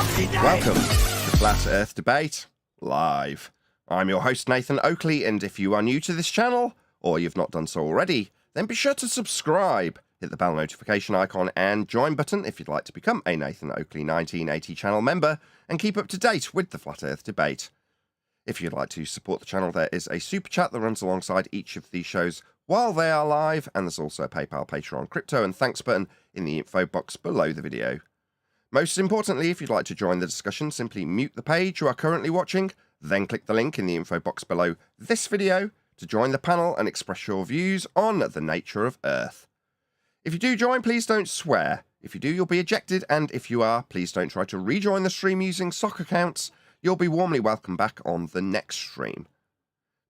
Welcome to Flat Earth Debate Live. I'm your host Nathan Oakley, and if you are new to this channel, or you've not done so already, then be sure to subscribe, hit the bell notification icon and join button if you'd like to become a Nathan Oakley 1980 channel member and keep up to date with the Flat Earth Debate. If you'd like to support the channel, there is a super chat that runs alongside each of these shows while they are live, and there's also a PayPal, Patreon, crypto and thanks button in the info box below the video. Most importantly, if you'd like to join the discussion, simply mute the page you are currently watching, then click the link in the info box below this video to join the panel and express your views on the nature of Earth. If you do join, please don't swear. If you do, you'll be ejected, and if you are, please don't try to rejoin the stream using sock accounts. You'll be warmly welcomed back on the next stream.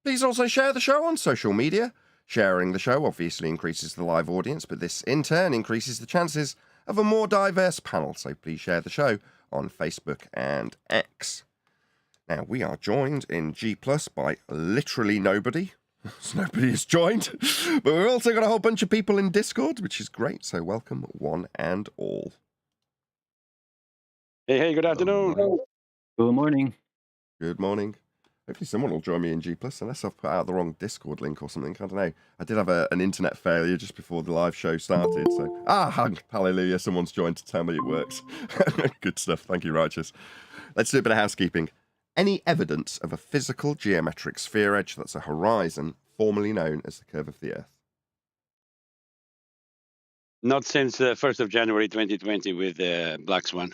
Please also share the show on social media. Sharing the show obviously increases the live audience, but this in turn increases the chances of a more diverse panel, so please share the show on Facebook and X. Now, we are joined in G+ by literally nobody. Nobody has joined, but we've also got a whole bunch of people in Discord, which is great, so welcome one and all. Hey, good afternoon. Good morning. Good morning. Hopefully someone will join me in G+, unless I've put out the wrong Discord link or something. I don't know. I did have an internet failure just before the live show started, so... hallelujah, someone's joined to tell me it works. Good stuff. Thank you, Righteous. Let's do a bit of housekeeping. Any evidence of a physical geometric sphere edge that's a horizon, formerly known as the curve of the Earth? Not since 1st of January 2020 with Black Swan.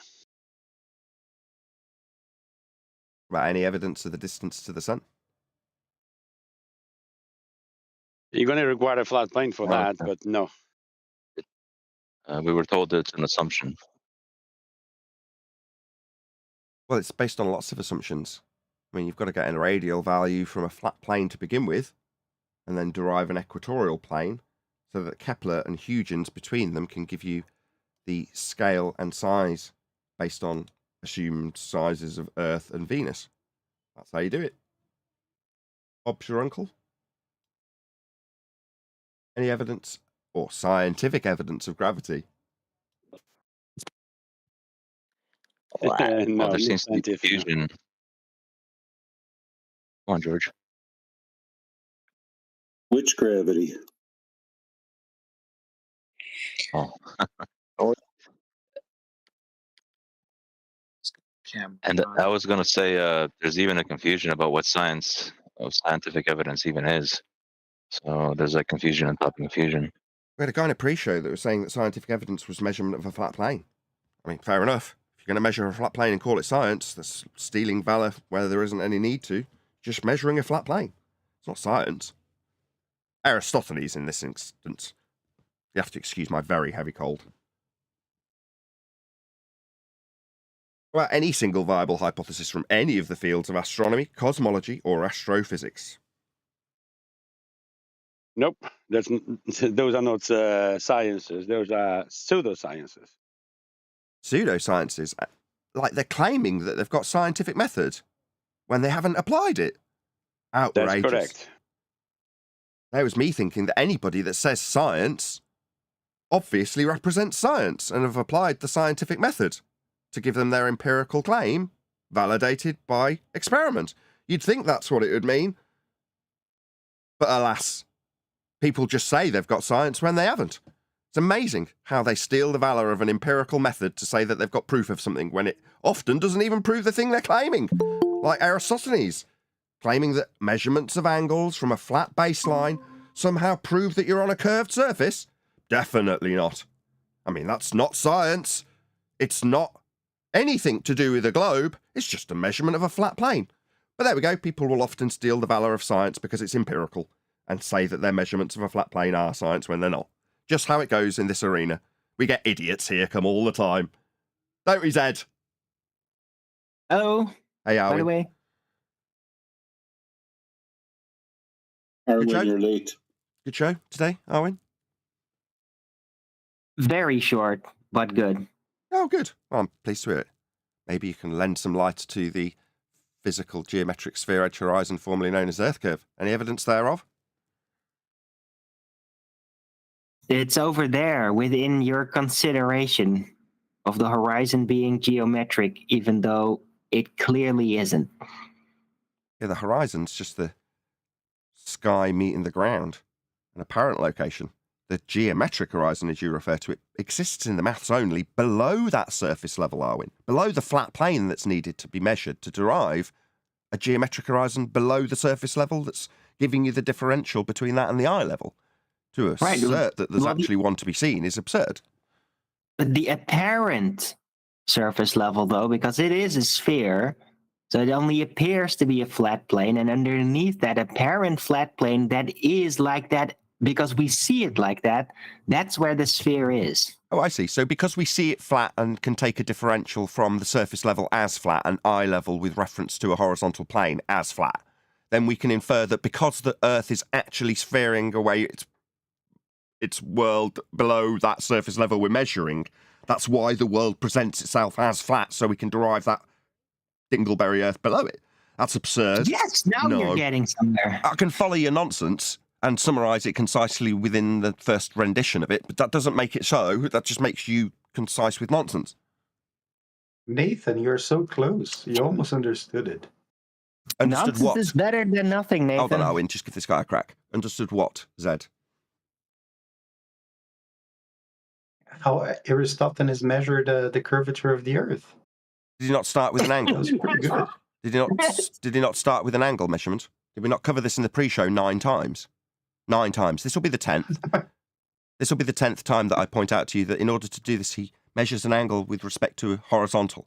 About any evidence of the distance to the sun? You're going to require a flat plane for that, but no. We were told it's an assumption. Well, it's based on lots of assumptions. I mean, you've got to get a radial value from a flat plane to begin with, and then derive an equatorial plane, so that Kepler and Huygens between them can give you the scale and size based on assumed sizes of Earth and Venus. That's how you do it. Bob's your uncle? Any evidence or scientific evidence of gravity? No, There seems to be confusion. no. Come on, George. Which gravity? Oh. And I was going to say there's even a confusion about what scientific evidence even is. So there's a confusion on top of confusion. We had a guy in a pre-show that was saying that scientific evidence was measurement of a flat plane. I mean, fair enough. If you're going to measure a flat plane and call it science, that's stealing valor where there isn't any need to. Just measuring a flat plane. It's not science. Aristophanes in this instance. You have to excuse my very heavy cold. About any single viable hypothesis from any of the fields of astronomy, cosmology, or astrophysics? Nope. Those are not sciences. Those are pseudosciences. Pseudosciences? Like they're claiming that they've got scientific method when they haven't applied it. Outrageous. That's correct. That was me thinking that anybody that says science obviously represents science and have applied the scientific method to give them their empirical claim validated by experiment. You'd think that's what it would mean. But alas, people just say they've got science when they haven't. It's amazing how they steal the valor of an empirical method to say that they've got proof of something when it often doesn't even prove the thing they're claiming. Like Aristophanes, claiming that measurements of angles from a flat baseline somehow prove that you're on a curved surface. Definitely not. I mean, that's not science. It's not anything to do with a globe. It's just a measurement of a flat plane. But there we go. People will often steal the valor of science because it's empirical and say that their measurements of a flat plane are science when they're not. Just how it goes in this arena. We get idiots here come all the time. Don't we, Zed? Hello. Hey, Arwin. By the way. Arwin, you're late. Good show today, Arwin? Very short, but good. Oh, good. Well, I'm pleased to hear it. Maybe you can lend some light to the physical geometric sphere edge horizon formerly known as Earth curve. Any evidence thereof? It's over there within your consideration. of the horizon being geometric, even though it clearly isn't. Yeah, the horizon's just the sky meeting the ground, an apparent location. The geometric horizon, as you refer to it, exists in the maths only below that surface level, Arwin, below the flat plane that's needed to be measured to derive a geometric horizon below the surface level that's giving you the differential between that and the eye level. To assert that there's actually one to be seen is absurd. But the apparent surface level, though, because it is a sphere, so it only appears to be a flat plane, and underneath that apparent flat plane that is like that, because we see it like that, that's where the sphere is. Oh, I see. So because we see it flat and can take a differential from the surface level as flat and eye level with reference to a horizontal plane as flat, then we can infer that because the Earth is actually sphering away its world below that surface level we're measuring, that's why the world presents itself as flat, so we can derive that dingleberry Earth below it. That's absurd. Yes, now you're getting somewhere. I can follow your nonsense and summarise it concisely within the first rendition of it, but that doesn't make it so. That just makes you concise with nonsense. Nathan, you're so close. You almost understood it. Understood Nonsense what? is better than nothing, Nathan. Hold on, Owen, just give this guy a crack. Understood what, Zed? How Aristophanes measured the curvature of the Earth. Did he not start with an That angle? was pretty good. Did he not start with an angle measurement? Did we not cover this in the pre-show 9 times? 9 times. This will be the 10th. This will be the 10th time that I point out to you that in order to do this, he measures an angle with respect to a horizontal.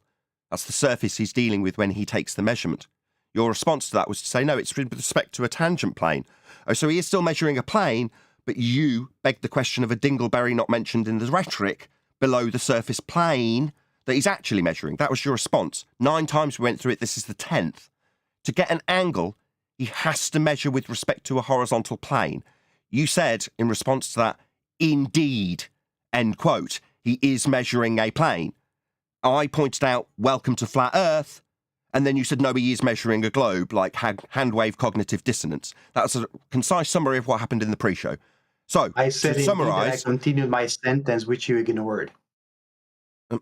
That's the surface he's dealing with when he takes the measurement. Your response to that was to say, no, it's with respect to a tangent plane. Oh, so he is still measuring a plane, but you begged the question of a dingleberry not mentioned in the rhetoric below the surface plane that he's actually measuring. That was your response. 9 times we went through it. This is the 10th. To get an angle, he has to measure with respect to a horizontal plane. You said, in response to that, indeed, end quote, he is measuring a plane. I pointed out, welcome to flat Earth, and then you said, no, he is measuring a globe, like hand-wave cognitive dissonance. That's a concise summary of what happened in the pre-show. So, I said to indeed, summarise... and I continued my sentence, which you ignored.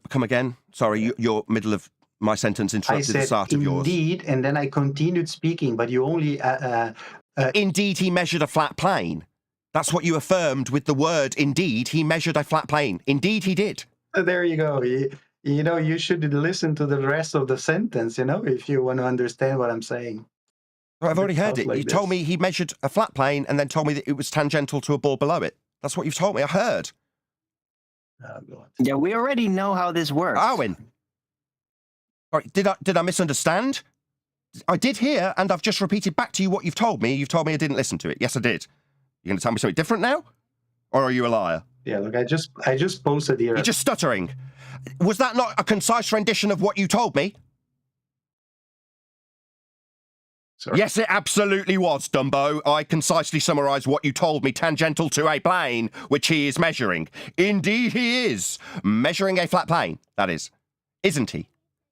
Come again? Sorry, your middle of my sentence interrupted the start of yours. Indeed, and then I continued speaking, but you only... Indeed, he measured a flat plane. That's what you affirmed with the word indeed. He measured a flat plane. Indeed, he did. There you go. You know, you should listen to the rest of the sentence, you know, if you want to understand what I'm saying. Well, I've already heard it. Like You told me he measured a flat plane and then told me that it was tangential to a ball below it. That's what you've told me. I heard. Oh, God. Yeah, we already know how this works. Arwin. All right, did I misunderstand? I did hear, and I've just repeated back to you what you've told me. You've told me I didn't listen to it. Yes, I did. You're going to tell me something different now? Or are you a liar? Yeah, look, I just posted here. You're just stuttering. Was that not a concise rendition of what you told me? Sorry. Yes, it absolutely was, Dumbo. I concisely summarised what you told me, tangential to a plane, which he is measuring. Indeed he is. Measuring a flat plane, that is. Isn't he?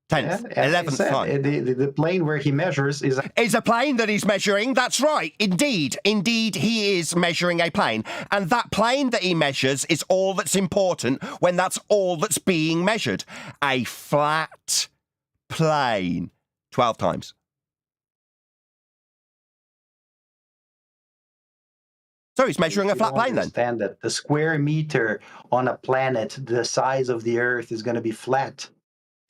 10th, 11th time. The plane where he measures is Is a plane that he's measuring, that's right. Indeed, he is measuring a plane. And that plane that he measures is all that's important when that's all that's being measured. A flat plane. 12 times. So he's measuring a flat plane then? Understand that the square meter on a planet the size of the Earth is going to be flat.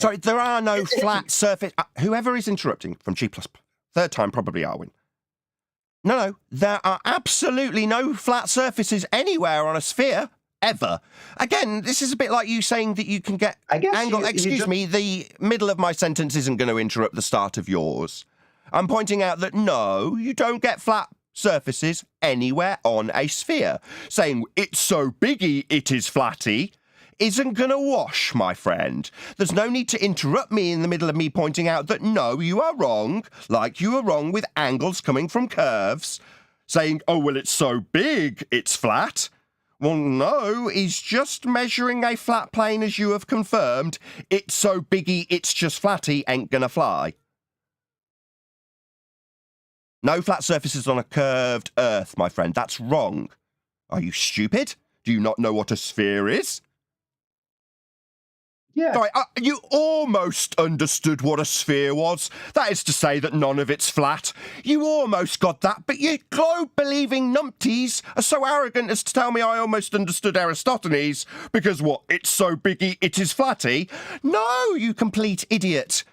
Sorry, there are no flat surface... whoever is interrupting from G++, third time probably Arwin. No, there are absolutely no flat surfaces anywhere on a sphere, ever. Again, this is a bit like you saying that you can get I guess angle... Excuse me, the middle of my sentence isn't going to interrupt the start of yours. I'm pointing out that no, you don't get flat surfaces anywhere on a sphere. Saying, it's so biggy, it is flatty, isn't going to wash, my friend. There's no need to interrupt me in the middle of me pointing out that no, you are wrong, like you were wrong with angles coming from curves, saying, oh, well, it's so big, it's flat. Well, no, he's just measuring a flat plane as you have confirmed. It's so biggy, it's just flatty, ain't gonna fly. No flat surfaces on a curved Earth, my friend. That's wrong. Are you stupid? Do you not know what a sphere is? Yeah. Sorry, you almost understood what a sphere was. That is to say that none of it's flat. You almost got that, but you globe-believing numpties are so arrogant as to tell me I almost understood Aristophanes because, what, it's so biggy it is flatty? No, you complete idiot.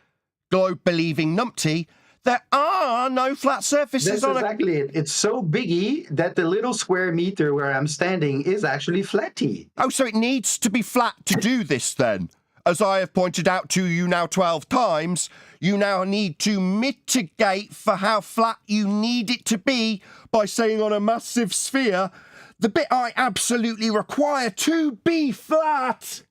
Globe-believing numpty, there are no flat surfaces That's on exactly it. It's so biggy that the little square meter where I'm standing is actually flatty. Oh, so it needs to be flat to do this then? As I have pointed out to you now 12 times, you now need to mitigate for how flat you need it to be by saying on a massive sphere, the bit I absolutely require to be flat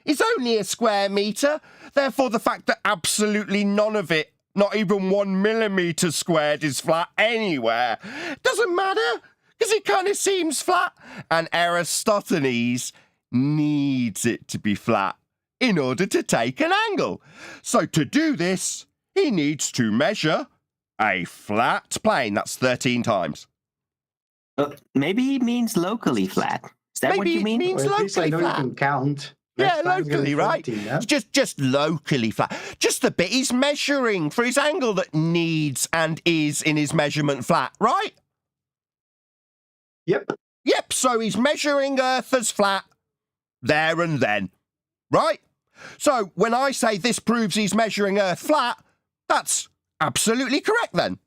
is only a square meter. Therefore, the fact that absolutely none of it, not even 1 millimeter squared, is flat anywhere doesn't matter, because it kind of seems flat. And Aristophanes needs it to be flat in order to take an angle. So to do this, he needs to measure a flat plane. That's 13 times. Maybe he means locally flat. Is that what Maybe you it mean? means Or at least I locally know flat. you can count. Yeah, Next time, locally, give it right? 14, yeah? Just locally flat. Just the bit he's measuring for his angle that needs and is in his measurement flat, right? Yep. Yep, so he's measuring Earth as flat there and then, right? So when I say this proves he's measuring Earth flat, that's absolutely correct then.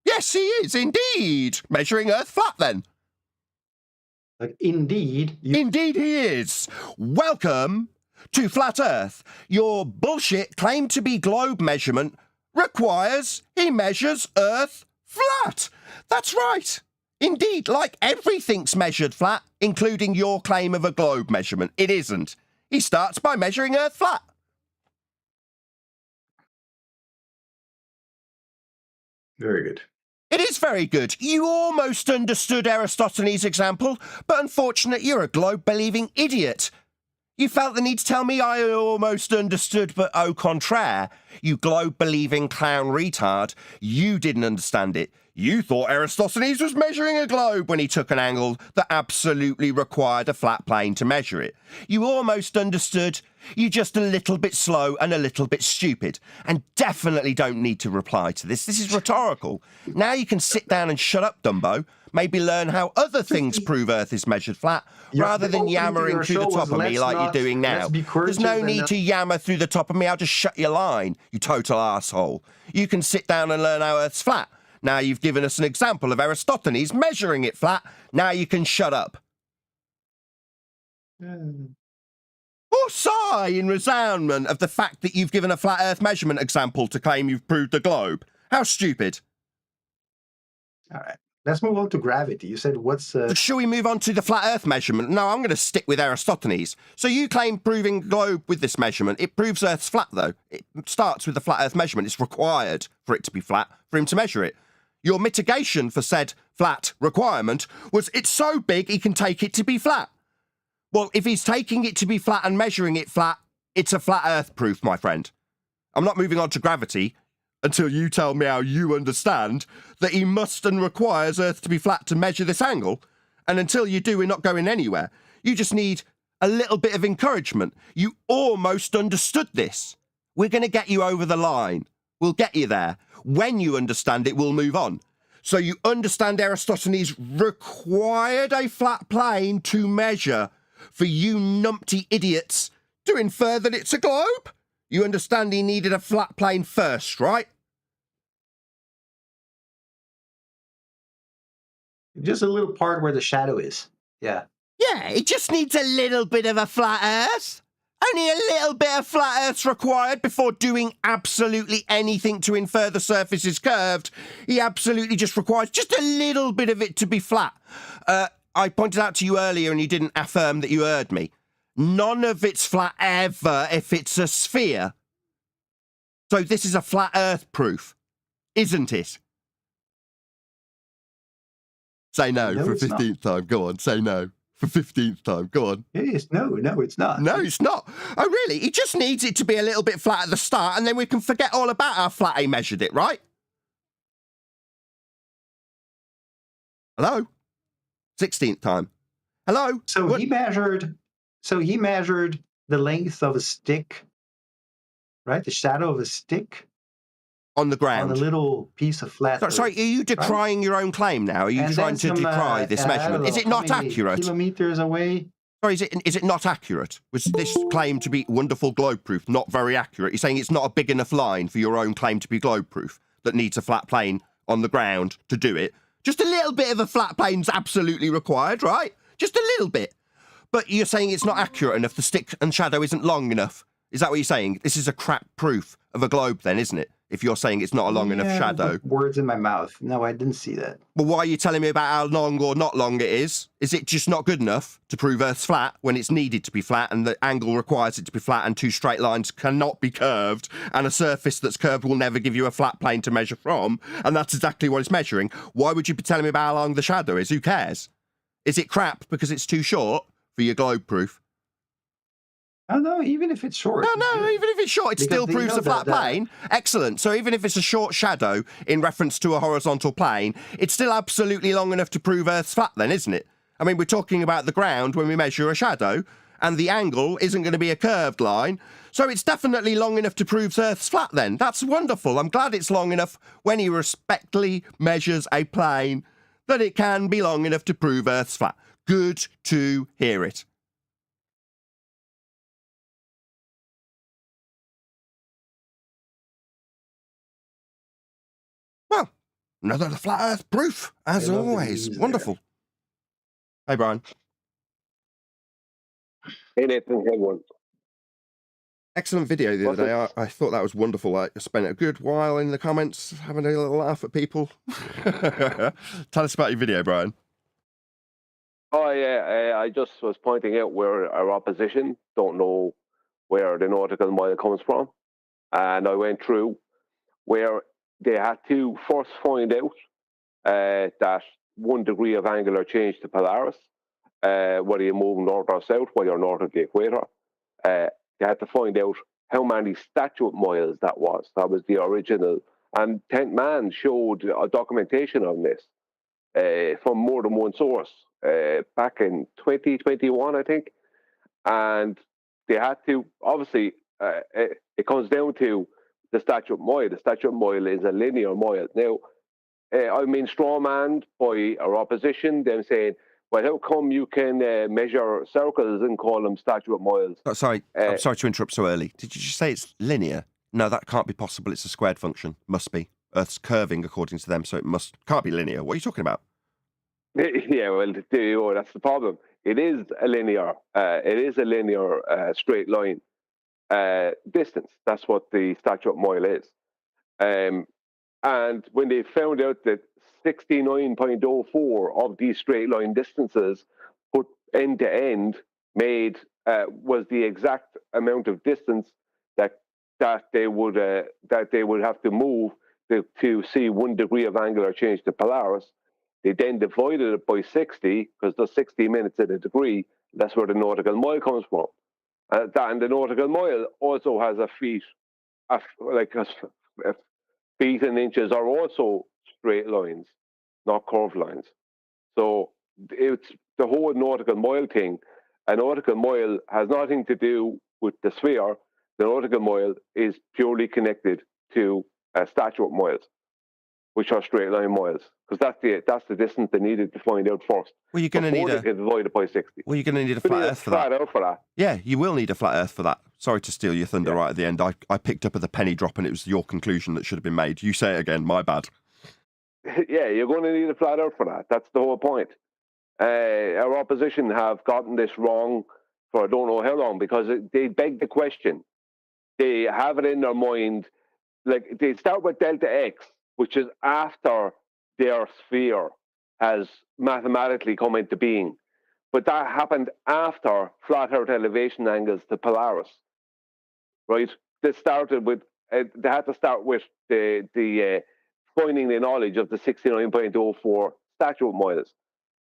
Yes, he is indeed measuring Earth flat then. Like, indeed. Indeed he is. Welcome to Flat Earth. Your bullshit claim to be globe measurement requires he measures Earth flat. That's right. Indeed, like everything's measured flat, including your claim of a globe measurement. It isn't. He starts by measuring Earth flat. Very good. It is very good. You almost understood Aristophanes' example, but unfortunately you're a globe-believing idiot. You felt the need to tell me I almost understood, but au contraire. You globe-believing clown retard. You didn't understand it. You thought Aristophanes was measuring a globe when he took an angle that absolutely required a flat plane to measure it. You almost understood. You're just a little bit slow and a little bit stupid, and definitely don't need to reply to this. This is rhetorical. Now you can sit down and shut up, Dumbo. Maybe learn how other things prove Earth is measured flat, rather than yammering through the top of me like you're doing now. There's no need to yammer through the top of me. I'll just shut your line, you total arsehole. You can sit down and learn how Earth's flat. Now you've given us an example of Aristophanes measuring it flat. Now you can shut up. Or sigh in resoundment of the fact that you've given a flat Earth measurement example to claim you've proved the globe. How stupid. All right. Let's move on to gravity. You said what's... Shall we move on to the flat Earth measurement? No, I'm going to stick with Aristophanes. So you claim proving globe with this measurement. It proves Earth's flat, though. It starts with the flat Earth measurement. It's required for it to be flat for him to measure it. Your mitigation for said flat requirement was it's so big he can take it to be flat. Well, if he's taking it to be flat and measuring it flat, it's a flat Earth proof, my friend. I'm not moving on to gravity until you tell me how you understand that he must and requires Earth to be flat to measure this angle. And until you do, we're not going anywhere. You just need a little bit of encouragement. You almost understood this. We're going to get you over the line. We'll get you there. When you understand it, we'll move on. So you understand Aristophanes required a flat plane to measure for you numpty idiots to infer that it's a globe? You understand he needed a flat plane first, right? Just a little part where the shadow is. Yeah. Yeah, it just needs a little bit of a flat Earth. Only a little bit of flat Earth's required before doing absolutely anything to infer the surface is curved. He absolutely just requires just a little bit of it to be flat. I pointed out to you earlier and you didn't affirm that you heard me. None of it's flat ever if it's a sphere. So this is a flat Earth proof, isn't it? Say no for it's 15th time. Go on, say no for 15th time. Go on. It is. No, it's not. No, it's not. Oh, really? He just needs it to be a little bit flat at the start, and then we can forget all about how flat he measured it, right? Hello? 16th time. Hello? So What? he measured the length of a stick, right? The shadow of a stick On the on ground. a little piece of flat earth. Sorry, are you decrying your own claim now? Are you And trying then to decry this I don't measurement? Is know, it how not many accurate? kilometers away? Sorry, is it not accurate? Was this claim to be wonderful globe proof not very accurate? You're saying it's not a big enough line for your own claim to be globe proof that needs a flat plane on the ground to do it? Just a little bit of a flat plane's absolutely required, right? Just a little bit. But you're saying it's not accurate enough, the stick and shadow isn't long enough. Is that what you're saying? This is a crap proof of a globe then, isn't it? If you're saying it's not a long enough shadow. Put words in my mouth. No, I didn't see that. Well, why are you telling me about how long or not long it is? Is it just not good enough to prove Earth's flat when it's needed to be flat and the angle requires it to be flat and two straight lines cannot be curved and a surface that's curved will never give you a flat plane to measure from, and that's exactly what it's measuring? Why would you be telling me about how long the shadow is? Who cares? Is it crap because it's too short for your globe proof? Oh, no, even if it's short. No, even if it's short, it still proves a flat plane. Excellent. So even if it's a short shadow in reference to a horizontal plane, it's still absolutely long enough to prove Earth's flat then, isn't it? I mean, we're talking about the ground when we measure a shadow, and the angle isn't going to be a curved line. So it's definitely long enough to prove Earth's flat then. That's wonderful. I'm glad it's long enough when he respectfully measures a plane that it can be long enough to prove Earth's flat. Good to hear it. Well, another flat Earth proof, as I love the always. memes Wonderful. Hey, Brian. Hey, Nathan. Hey, everyone. Excellent video the other day. I thought that was wonderful. I spent a good while in the comments having a little laugh at people. Tell us about your video, Brian. Oh, yeah. I just was pointing out where our opposition don't know where the nautical mile comes from. And I went through where they had to first find out that 1 degree of angular change to Polaris, whether you move north or south, whether you're north of the equator, they had to find out how many statute miles that was. That was the original. And 10th Man showed a documentation on this from more than one source back in 2021, I think. And they had to, obviously, it comes down to the statute mile. The statute mile is a linear mile. Now, I've been strawmanned by our opposition, them saying, well, how come you can measure circles and call them statute miles? Oh, sorry, I'm sorry to interrupt so early. Did you just say it's linear? No, that can't be possible. It's a squared function. Must be. Earth's curving according to them, so it can't be linear. What are you talking about? Yeah, well, that's the problem. It is a linear. Straight line distance. That's what the statute mile is. And when they found out that 69.04 of these straight line distances put end to end was the exact amount of distance that they would have to move to see 1 degree of angular change to Polaris. They then divided it by 60 because there's 60 minutes in a degree. That's where the nautical mile comes from. And the nautical mile also has a feet, feet and inches are also straight lines, not curved lines. So it's the whole nautical mile thing. A nautical mile has nothing to do with the sphere. The nautical mile is purely connected to statute miles, which are straight line miles, because that's the distance they needed to find out first. Well, you're going to need divide it by 60. Well, you're going to need a flat Earth for that. Yeah, you will need a flat Earth for that. Sorry to steal your thunder right at the end. I picked up at the penny drop, and it was your conclusion that should have been made. You say it again. My bad. Yeah, you're going to need a flat Earth for that. That's the whole point. Our opposition have gotten this wrong for I don't know how long, because they beg the question. They have it in their mind, like they start with delta X, which is after their sphere has mathematically come into being. But that happened after flat Earth elevation angles to Polaris, right? They started with, they had to start with the finding the knowledge of the 69.04 statute miles.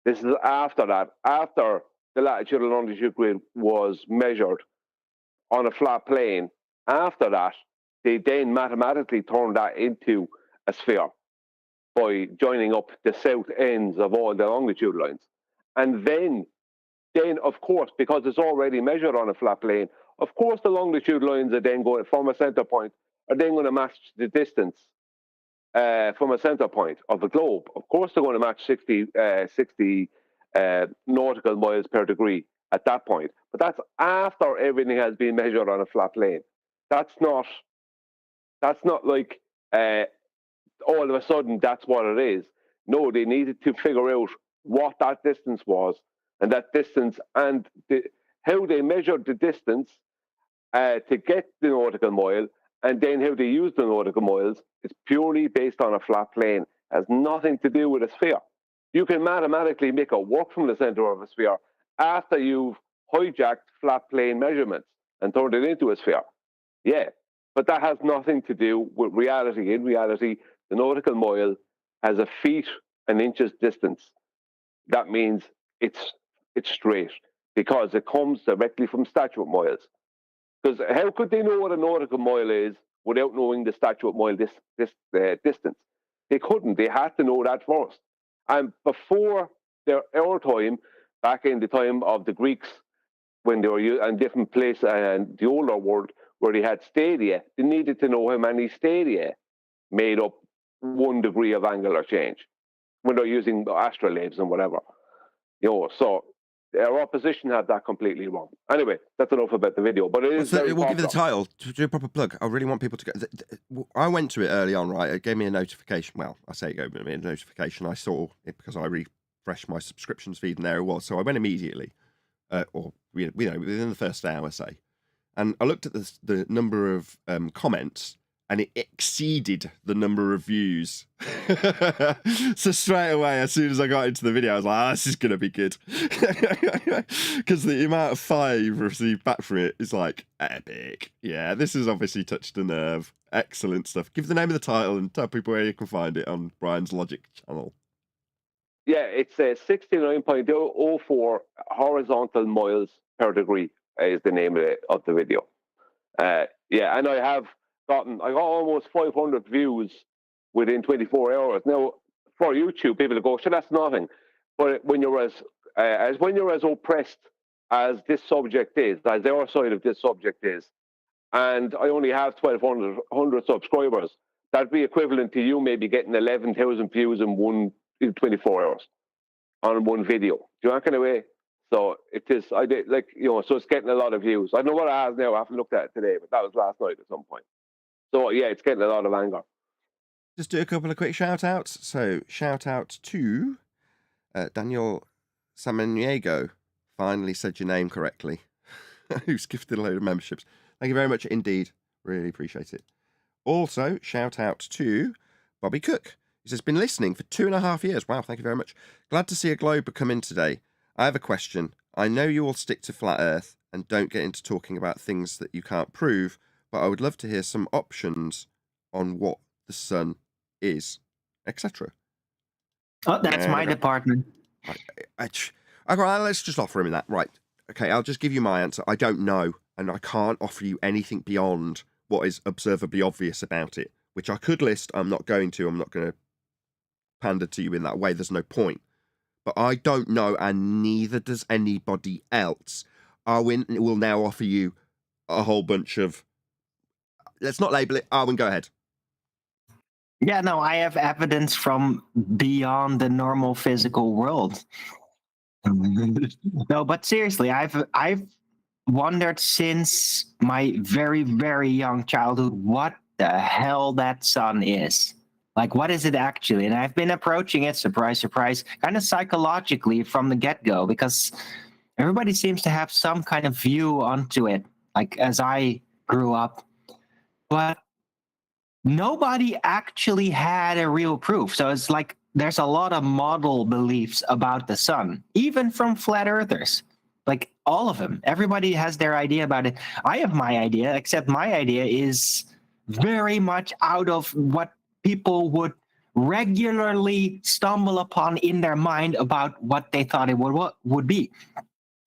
This is after that, after the latitude and longitude grid was measured on a flat plane. After that, they then mathematically turned that into a sphere by joining up the south ends of all the longitude lines. And then of course, because it's already measured on a flat plane, of course the longitude lines are then going from a center point are then going to match the distance from a center point of the globe. Of course they're going to match 60 nautical miles per degree at that point. But that's after everything has been measured on a flat plane. That's not like all of a sudden that's what it is. No, they needed to figure out what that distance was, and that distance and how they measured the distance to get the nautical mile, and then how they use the nautical miles is purely based on a flat plane. It has nothing to do with a sphere. You can mathematically make it work from the center of a sphere after you've hijacked flat plane measurements and turned it into a sphere. Yeah, but that has nothing to do with reality. In reality, the nautical mile has a feet and inches distance. That means it's straight because it comes directly from statute miles. Because how could they know what a nautical mile is without knowing the statute mile distance? They couldn't. They had to know that first. And before our time, back in the time of the Greeks, when they were in different places and the older world where they had stadia, they needed to know how many stadia made up 1 degree of angular change when they're using astrolabes and whatever. So our opposition had that completely wrong. Anyway, that's enough about the video. But it is. We'll give you the title to do a proper plug. I really want people to go. I went to it early on, right? It gave me a notification. Well, I say it gave me a notification. I saw it because I refreshed my subscriptions feed, and there it was. So I went immediately, or within the first hour, say. And I looked at the number of comments, and it exceeded the number of views. So straight away, as soon as I got into the video, I was like, this is going to be good. Because the amount of fire you've received back for it is like epic. Yeah, this has obviously touched a nerve. Excellent stuff. Give the name of the title and tell people where you can find it on Brian's Logic channel. Yeah, it's 69.04 horizontal miles per degree is the name of the video. Yeah, and I got almost 500 views within 24 hours. Now, for YouTube, people go, sure, that's nothing. But when you're as oppressed as this subject is, as our side of this subject is, and I only have 1,200 subscribers, that'd be equivalent to you maybe getting 11,000 views in 24 hours on one video. Do you know that kind of way? So it is. So it's getting a lot of views. I don't know what it has now. I haven't looked at it today, but that was last night at some point. So yeah, it's getting a lot of anger. Just do a couple of quick shout outs. So shout out to Daniel Samaniego. Finally said your name correctly. Who's gifted a load of memberships. Thank you very much indeed. Really appreciate it. Also, shout out to Bobby Cook. He says, been listening for 2.5 years. Wow, thank you very much. Glad to see a globe come in today. I have a question. I know you all stick to flat Earth and don't get into talking about things that you can't prove, but I would love to hear some options on what the sun is, etc. Oh, that's my department. Let's just offer him that. Right. Okay, I'll just give you my answer. I don't know, and I can't offer you anything beyond what is observably obvious about it, which I could list. I'm not going to. I'm not going to pander to you in that way. There's no point. But I don't know, and neither does anybody else. Arwin will now offer you a whole bunch of... Let's not label it. Arwin, go ahead. Yeah, no, I have evidence from beyond the normal physical world. No, but seriously, I've wondered since my very, very young childhood what the hell that sun is. Like, what is it actually? And I've been approaching it, surprise, surprise, kind of psychologically from the get-go, because everybody seems to have some kind of view onto it, like as I grew up. But nobody actually had a real proof. So it's like there's a lot of model beliefs about the sun, even from flat earthers. Like all of them. Everybody has their idea about it. I have my idea, except my idea is very much out of what people would regularly stumble upon in their mind about what they thought it would be.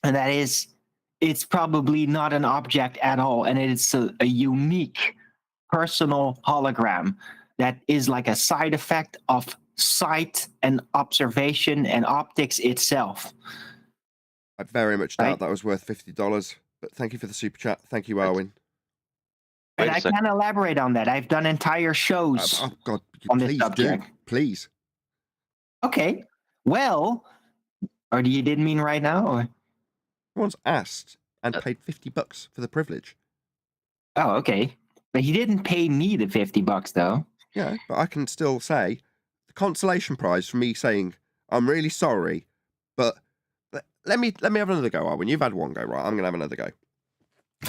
And that is, it's probably not an object at all. And it's a unique personal hologram that is like a side effect of sight and observation and optics itself. I very much doubt that was worth $50. But thank you for the super chat. Thank you, Arwin. Wait And a I second. can elaborate on that. I've done entire shows. Oh, God, On this please do. subject. Please. Okay. Well, or you didn't mean right now? Or? Someone's asked and paid $50 for the privilege. Oh, okay. But he didn't pay me the $50 though. Yeah, but I can still say the consolation prize for me saying I'm really sorry, but let me have another go, Arwin. You've had one go, right? I'm gonna have another go.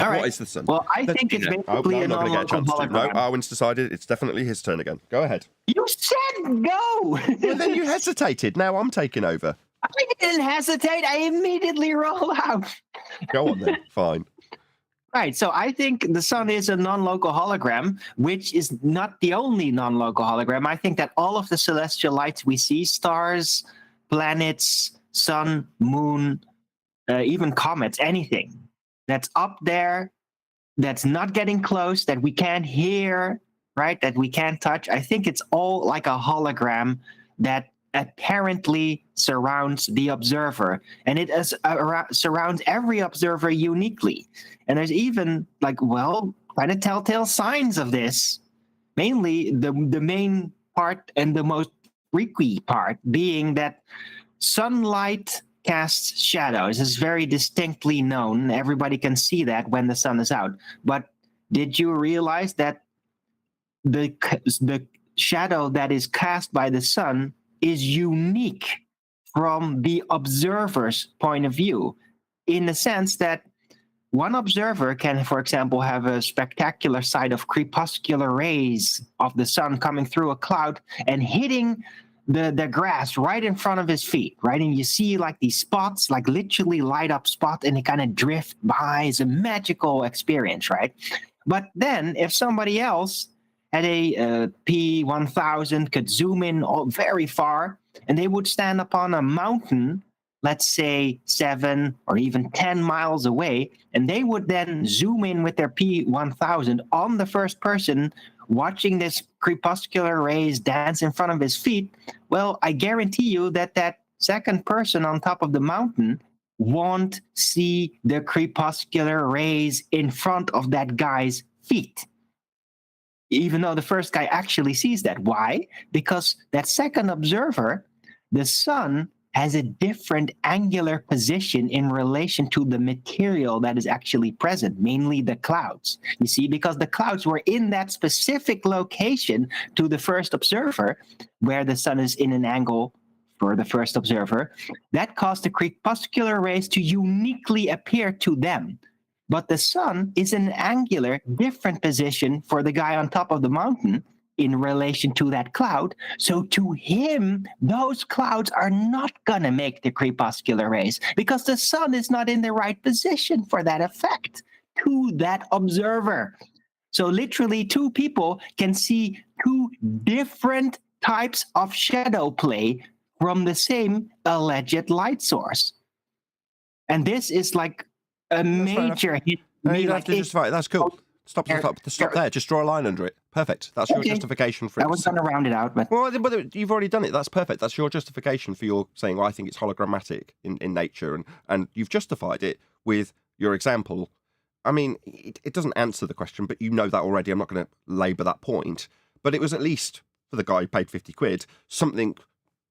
All right. What is the sun? Well, I think it's Oh, basically no, a I'm not going to get a chance non-local to. No, hologram. Arwin's decided it's definitely his turn again. Go ahead. You said go. Well, then you hesitated. Now I'm taking over. I didn't hesitate. I immediately roll out. Go on then. Fine. Right. So I think the sun is a non-local hologram, which is not the only non-local hologram. I think that all of the celestial lights we see, stars, planets, sun, moon, even comets, anything that's up there, that's not getting close, that we can't hear, right? That we can't touch. I think it's all like a hologram that apparently surrounds the observer, and it is surrounds every observer uniquely. And there's even kind of telltale signs of this. Mainly the main part and the most freaky part being that sunlight casts shadows. Is very distinctly known. Everybody can see that when the sun is out. But did you realize that the shadow that is cast by the sun is unique from the observer's point of view, in the sense that one observer can, for example, have a spectacular sight of crepuscular rays of the sun coming through a cloud and hitting the grass right in front of his feet, right? And you see like these spots, like literally light up spots, and they kind of drift by. It's a magical experience, right? But then if somebody else had a P1000, could zoom in very far, and they would stand upon a mountain, let's say 7 or even 10 miles away, and they would then zoom in with their P1000 on the first person watching this crepuscular rays dance in front of his feet. Well, I guarantee you that that second person on top of the mountain won't see the crepuscular rays in front of that guy's feet, even though the first guy actually sees that. Why? Because that second observer, the sun, has a different angular position in relation to the material that is actually present, mainly the clouds. You see, because the clouds were in that specific location to the first observer, where the sun is in an angle for the first observer, that caused the crepuscular rays to uniquely appear to them. But the sun is in an angular, different position for the guy on top of the mountain in relation to that cloud. So to him, those clouds are not going to make the crepuscular rays because the sun is not in the right position for that effect to that observer. So literally 2 people can see 2 different types of shadow play from the same alleged light source. And this is like a major hit. No, you don't have to justify it. That's cool. Stop there. Just draw a line under it. Perfect. That's your justification for it. I was going to round it out, but well, you've already done it. That's perfect. That's your justification for your saying, well, I think it's hologrammatic in nature, and you've justified it with your example. I mean, it doesn't answer the question, but you know that already. I'm not going to labour that point. But it was at least, for the guy who paid £50, something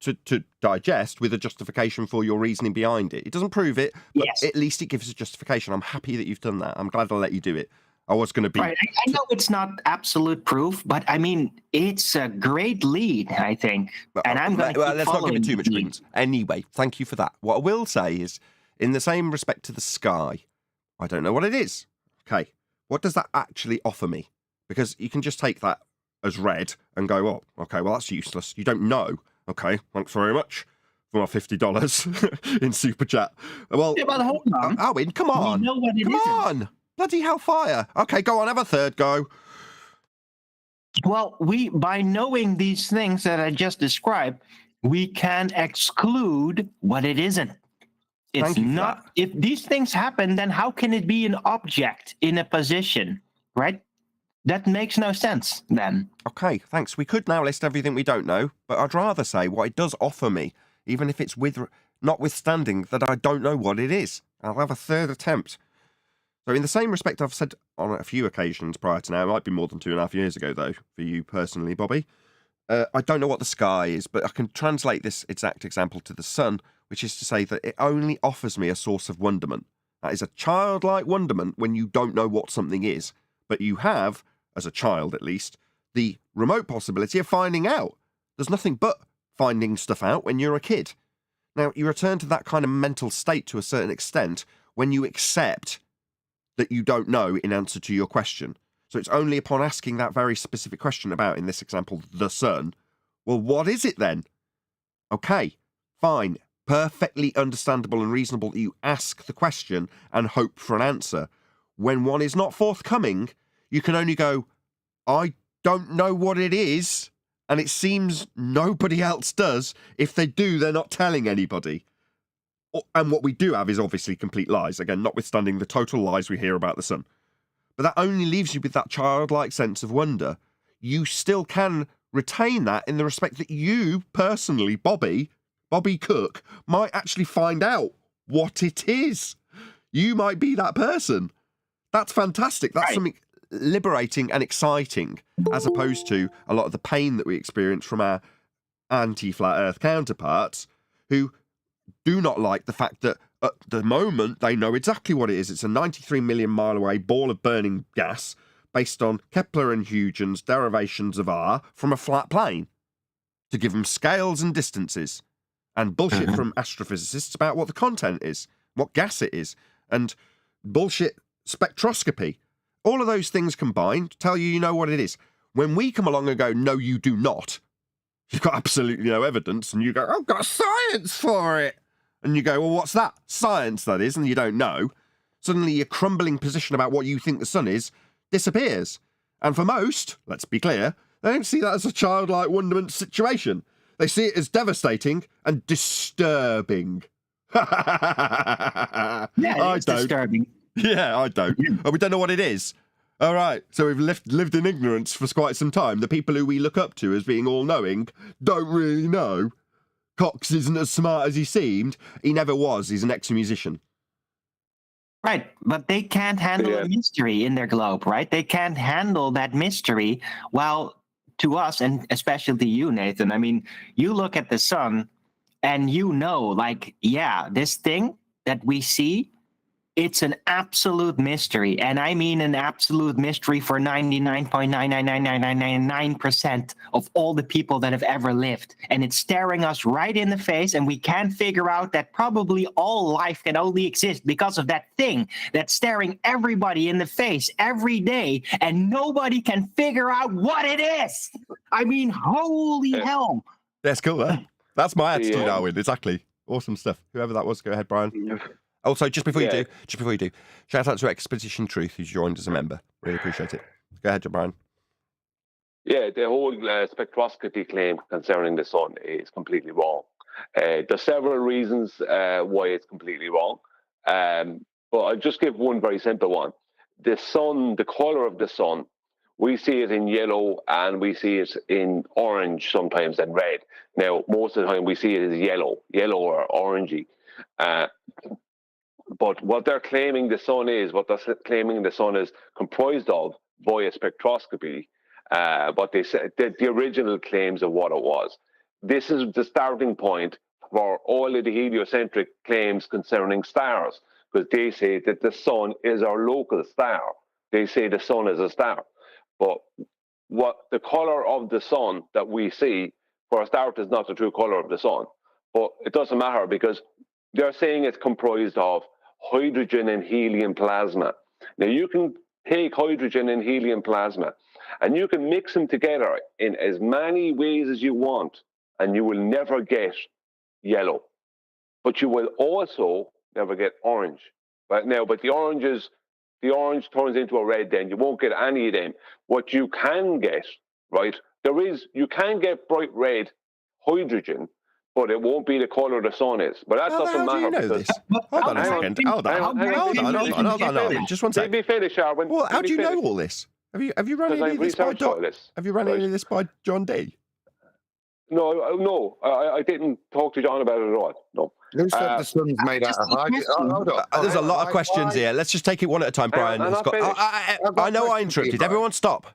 to digest with a justification for your reasoning behind it. It doesn't prove it, but at least it gives a justification. I'm happy that you've done that. I'm glad I let you do it. I was going to be... Right. I know it's not absolute proof, but I mean, it's a great lead, I think. And I'm going to let's not give it too much credence. Anyway, thank you for that. What I will say is, in the same respect to the sky, I don't know what it is. Okay, what does that actually offer me? Because you can just take that as read and go, oh, okay, well, that's useless. You don't know. Okay, thanks very much for my $50 in super chat. Well, yeah, but hold on. Owen, come on. We know what it come on. Bloody hellfire. Okay, go on, have a third go. Well, by knowing these things that I just described, we can exclude what it isn't. It's not. If these things happen, then how can it be an object in a position, right? That makes no sense then. Okay, thanks. We could now list everything we don't know, but I'd rather say what it does offer me, even if it's notwithstanding that I don't know what it is. I'll have a third attempt. So in the same respect I've said on a few occasions prior to now, it might be more than 2.5 years ago though, for you personally, Bobby, I don't know what the sky is, but I can translate this exact example to the sun, which is to say that it only offers me a source of wonderment. That is a childlike wonderment when you don't know what something is, but you have, as a child at least, the remote possibility of finding out. There's nothing but finding stuff out when you're a kid. Now, you return to that kind of mental state to a certain extent when you accept that you don't know in answer to your question. So it's only upon asking that very specific question about, in this example, the sun. Well, what is it then? Okay, fine. Perfectly understandable and reasonable that you ask the question and hope for an answer. When one is not forthcoming, you can only go, I don't know what it is, and it seems nobody else does. If they do, they're not telling anybody. And what we do have is obviously complete lies, again, notwithstanding the total lies we hear about the sun. But that only leaves you with that childlike sense of wonder. You still can retain that in the respect that you personally, Bobby Cook, might actually find out what it is. You might be that person. That's fantastic. That's something liberating and exciting, as opposed to a lot of the pain that we experience from our anti-flat earth counterparts who do not like the fact that at the moment they know exactly what it is. It's a 93 million mile away ball of burning gas based on Kepler and Huygens derivations of R from a flat plane to give them scales and distances, and bullshit from astrophysicists about what the content is, what gas it is, and bullshit spectroscopy. All of those things combined tell you know what it is. When we come along and go, no, you do not, you've got absolutely no evidence, and you go, I've got science for it. And you go, well, what's that? Science, that is, and you don't know. Suddenly your crumbling position about what you think the sun is disappears. And for most, let's be clear, they don't see that as a childlike wonderment situation. They see it as devastating and disturbing. Yeah, it's disturbing. Yeah, I don't. And we don't know what it is. All right, so we've lived in ignorance for quite some time. The people who we look up to as being all-knowing don't really know. Cox isn't as smart as he seemed. He never was. He's an ex-musician. Right, but they can't handle a mystery in their globe, right? They can't handle that mystery. While to us, and especially to you, Nathan, I mean, you look at the sun and you know, like, yeah, this thing that we see, it's an absolute mystery. And I mean an absolute mystery for 99.9999999% of all the people that have ever lived. And it's staring us right in the face, and we can't figure out that probably all life can only exist because of that thing that's staring everybody in the face every day, and nobody can figure out what it is. I mean, holy hell. That's cool, man. That's my attitude, Darwin. Exactly. Awesome stuff. Whoever that was, go ahead, Brian. Also, just before you do, shout out to Expedition Truth, who's joined as a member. Really appreciate it. Go ahead, Brian. Yeah, the whole spectroscopy claim concerning the sun is completely wrong. There's several reasons why it's completely wrong, but I'll just give one very simple one. The sun, the color of the sun, we see it in yellow and we see it in orange sometimes and red. Now, most of the time we see it as yellow or orangey. But what they're claiming the sun is comprised of via spectroscopy, what they said, the original claims of what it was. This is the starting point for all of the heliocentric claims concerning stars, because they say that the sun is our local star. They say the sun is a star. But what the color of the sun that we see, for a start, is not the true color of the sun. But it doesn't matter, because they're saying it's comprised of hydrogen and helium plasma. Now, you can take hydrogen and helium plasma and you can mix them together in as many ways as you want, and you will never get yellow. But you will also never get orange. Right now, but the orange turns into a red, then you won't get any of them. What you can get, right, you can get bright red hydrogen, but it won't be the color the sun is. But that doesn't matter. How do you know this? Hold on a second. Hold on. Just one second. Let me finish, Arwin. Well, how do you know all this? Have you run any of this by John D? No, I didn't talk to John about it at all. No. Who said the sun's made out of hydrogen? Hold on. There's a lot of Why- questions here. Let's just take it one at a time. Hang on, Brian I'm has not got. finished. I've got I know a I question for you, interrupted. Brian. Everyone, stop.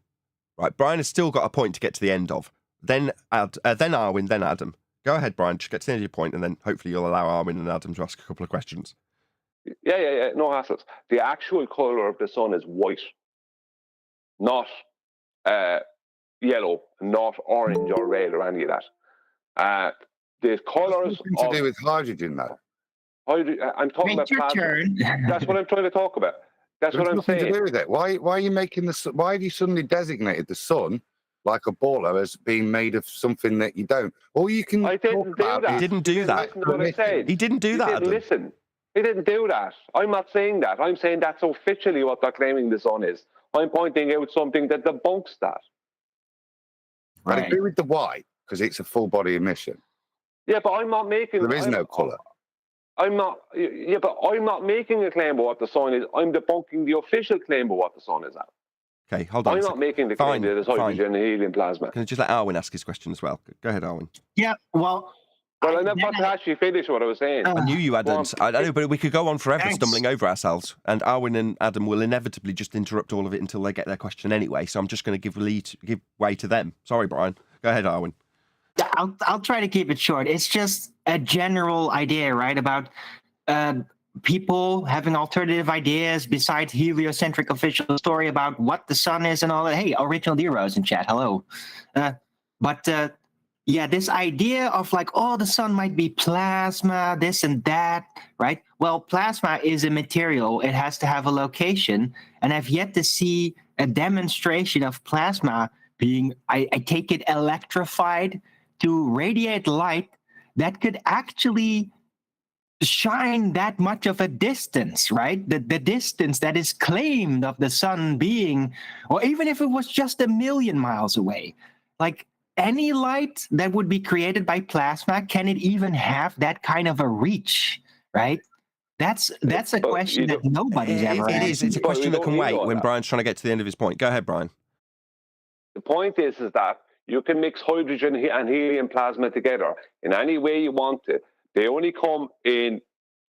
Right, Brian has still got a point to get to the end of. Then Arwin, then Adam. Go ahead, Brian. Just get to the end of your point, and then hopefully you'll allow Arwin and Adam to ask a couple of questions. Yeah. No hassles. The actual color of the sun is white, not yellow, not orange or red or any of that. The colors Nothing of to do with hydrogen, though. I'm talking about Your plasma. turn. That's what I'm trying to talk about. That's There's what I'm nothing saying. to do with it. Why are you making why have you suddenly designated the sun like a baller as being made of something that you don't? All you can I talk didn't do about that. He didn't do that. Listen to what I said. He didn't do He that, didn't Adam. listen. He didn't do that. I'm not saying that. I'm saying that's officially what they're claiming the sun is. I'm pointing out something that debunks that. I Right. agree with the why, because it's a full body emission. Yeah, but I'm not making. There is no colour. I'm not. Yeah, but I'm not making a claim about what the sun is. I'm debunking the official claim about what the sun is at. Okay, hold on. I'm a not second. making the Fine, claim that it's fine. hydrogen and helium plasma. Can I just let Arwin ask his question as well? Go ahead, Arwin. Yeah, well. Well, I never got to actually finish what I was saying. I knew you hadn't. I know, but we could go on forever Thanks. stumbling over ourselves. And Arwin and Adam will inevitably just interrupt all of it until they get their question anyway. So I'm just going to give way to them. Sorry, Brian. Go ahead, Arwin. I'll try to keep it short. It's just a general idea, right? About people having alternative ideas besides heliocentric official story about what the sun is and all that. Hey, original Deros in chat. Hello. Yeah, this idea of like, oh, the sun might be plasma, this and that, right? Well, plasma is a material. It has to have a location. And I've yet to see a demonstration of plasma being, I take it, electrified to radiate light that could actually shine that much of a distance, right? The distance that is claimed of the sun being, or even if it was just 1,000,000 miles away, like any light that would be created by plasma, can it even have that kind of a reach, right? That's a But question you that nobody's ever It asked. is. It's a But we question that don't can need wait all when that. Brian's trying to get to the end of his point. Go ahead, Brian. The point is that you can mix hydrogen and helium plasma together in any way you want to. They only come in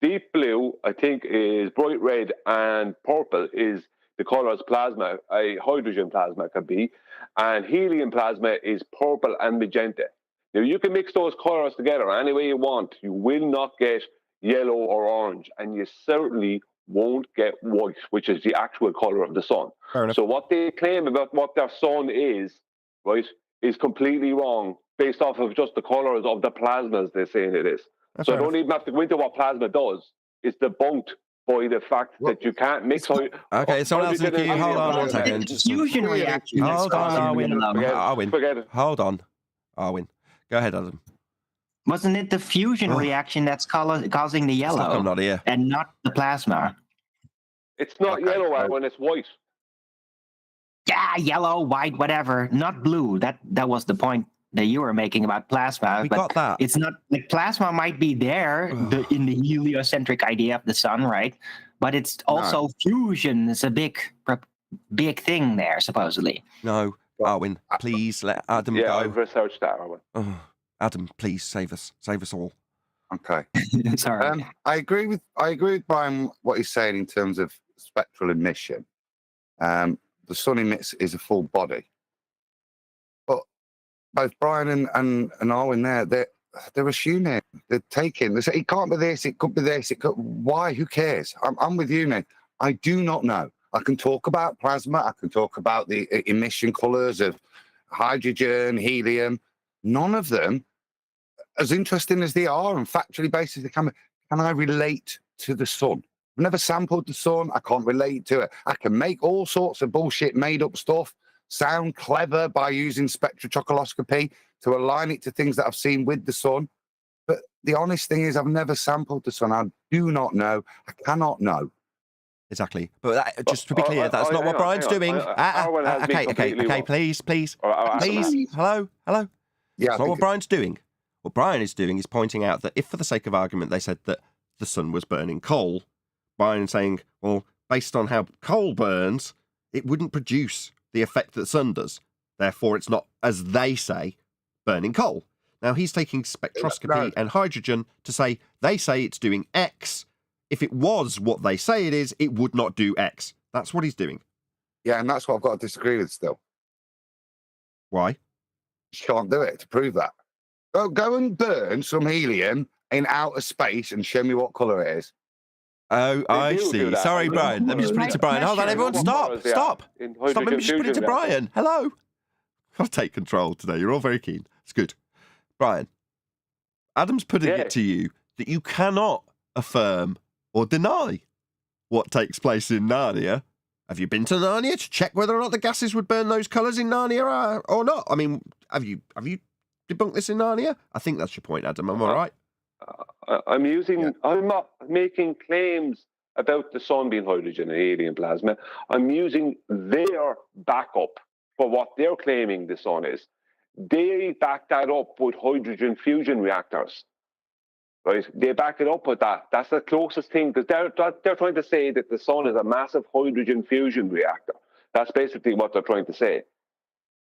deep blue, I think is bright red, and purple is the colors plasma, hydrogen plasma can be, and helium plasma is purple and magenta. Now you can mix those colors together any way you want. You will not get yellow or orange, and you certainly won't get white, which is the actual color of the sun. Fair enough. So what they claim about what their sun is, right, is completely wrong based off of just the colors of the plasmas they're saying it is. So I don't even have to go into what plasma does. It's debunked by the fact that you can't mix. Okay, someone else in the queue. Hold on one second. The fusion reaction. that's Hold on, causing the Arwin. yellow. Arwin. Forget it. Hold on, Arwin. Go ahead, Adam. Wasn't it the fusion reaction that's causing the It's like I'm yellow not here. and not the plasma? It's not Okay, yellow so- when it's white. Yeah, yellow, white, whatever, not blue. That was the point that you were making about plasma. We but got that. it's not like plasma might be there in the heliocentric idea of the sun, right? But it's also fusion. It's a big thing there, supposedly. No, Arwin, please let Adam Yeah, go. I've researched that. Oh, Adam, please save us all. Okay. Sorry. I agree with Brian what he's saying in terms of spectral emission. The sun emits is a full body, but both Brian and Arwin they're assuming, they're taking. They say it can't be this, it could be this. Why? Who cares? I'm with you, man. I do not know. I can talk about plasma. I can talk about the emission colors of hydrogen, helium. None of them, as interesting as they are and factually based as they can I relate to the sun? I've never sampled the sun. I can't relate to it. I can make all sorts of bullshit made up stuff sound clever by using spectrochocoloscopy to align it to things that I've seen with the sun. But the honest thing is I've never sampled the sun. I do not know. I cannot know. Exactly. But just to be clear, that's not what Brian's doing. Okay, please. Hello. Yeah, It's not what Brian's doing. What Brian is doing is pointing out that if, for the sake of argument, they said that the sun was burning coal, Brian is saying, well, based on how coal burns, it wouldn't produce the effect that the sun does. Therefore, it's not, as they say, burning coal. Now, he's taking spectroscopy and hydrogen to say they say it's doing X. If it was what they say it is, it would not do X. That's what he's doing. Yeah, and that's what I've got to disagree with still. Why? You can't do it to prove that. Go and burn some helium in outer space and show me what colour it is. Oh, I do see. that. Sorry, Brian. Let me just put it to Brian. Hold on, everyone, stop. Stop. Stop. Let me just put it to Brian. Hello. I'll take control today. You're all very keen. It's good. Brian, Adam's putting it to you that you cannot affirm or deny what takes place in Narnia. Have you been to Narnia to check whether or not the gases would burn those colours in Narnia or not? I mean, have you debunked this in Narnia? I think that's your point, Adam. Am I right? I'm not making claims about the sun being hydrogen and helium plasma. I'm using their backup for what they're claiming the sun is. They back that up with hydrogen fusion reactors. Right? They back it up with that. That's the closest thing, because they're trying to say that the sun is a massive hydrogen fusion reactor. That's basically what they're trying to say.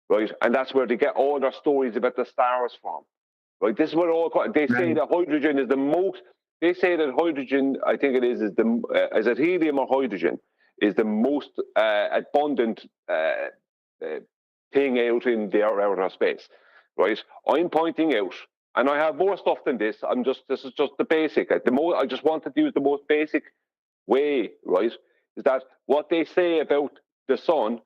Right? And that's where they get all their stories about the stars from. Right? This is what they say that hydrogen is the most. They say that hydrogen, I think it is it helium or hydrogen, is the most abundant thing out in their outer space. Right? I'm pointing out, and I have more stuff than this. This is just the basic. I just wanted to use the most basic way. Right? Is that what they say about the sun?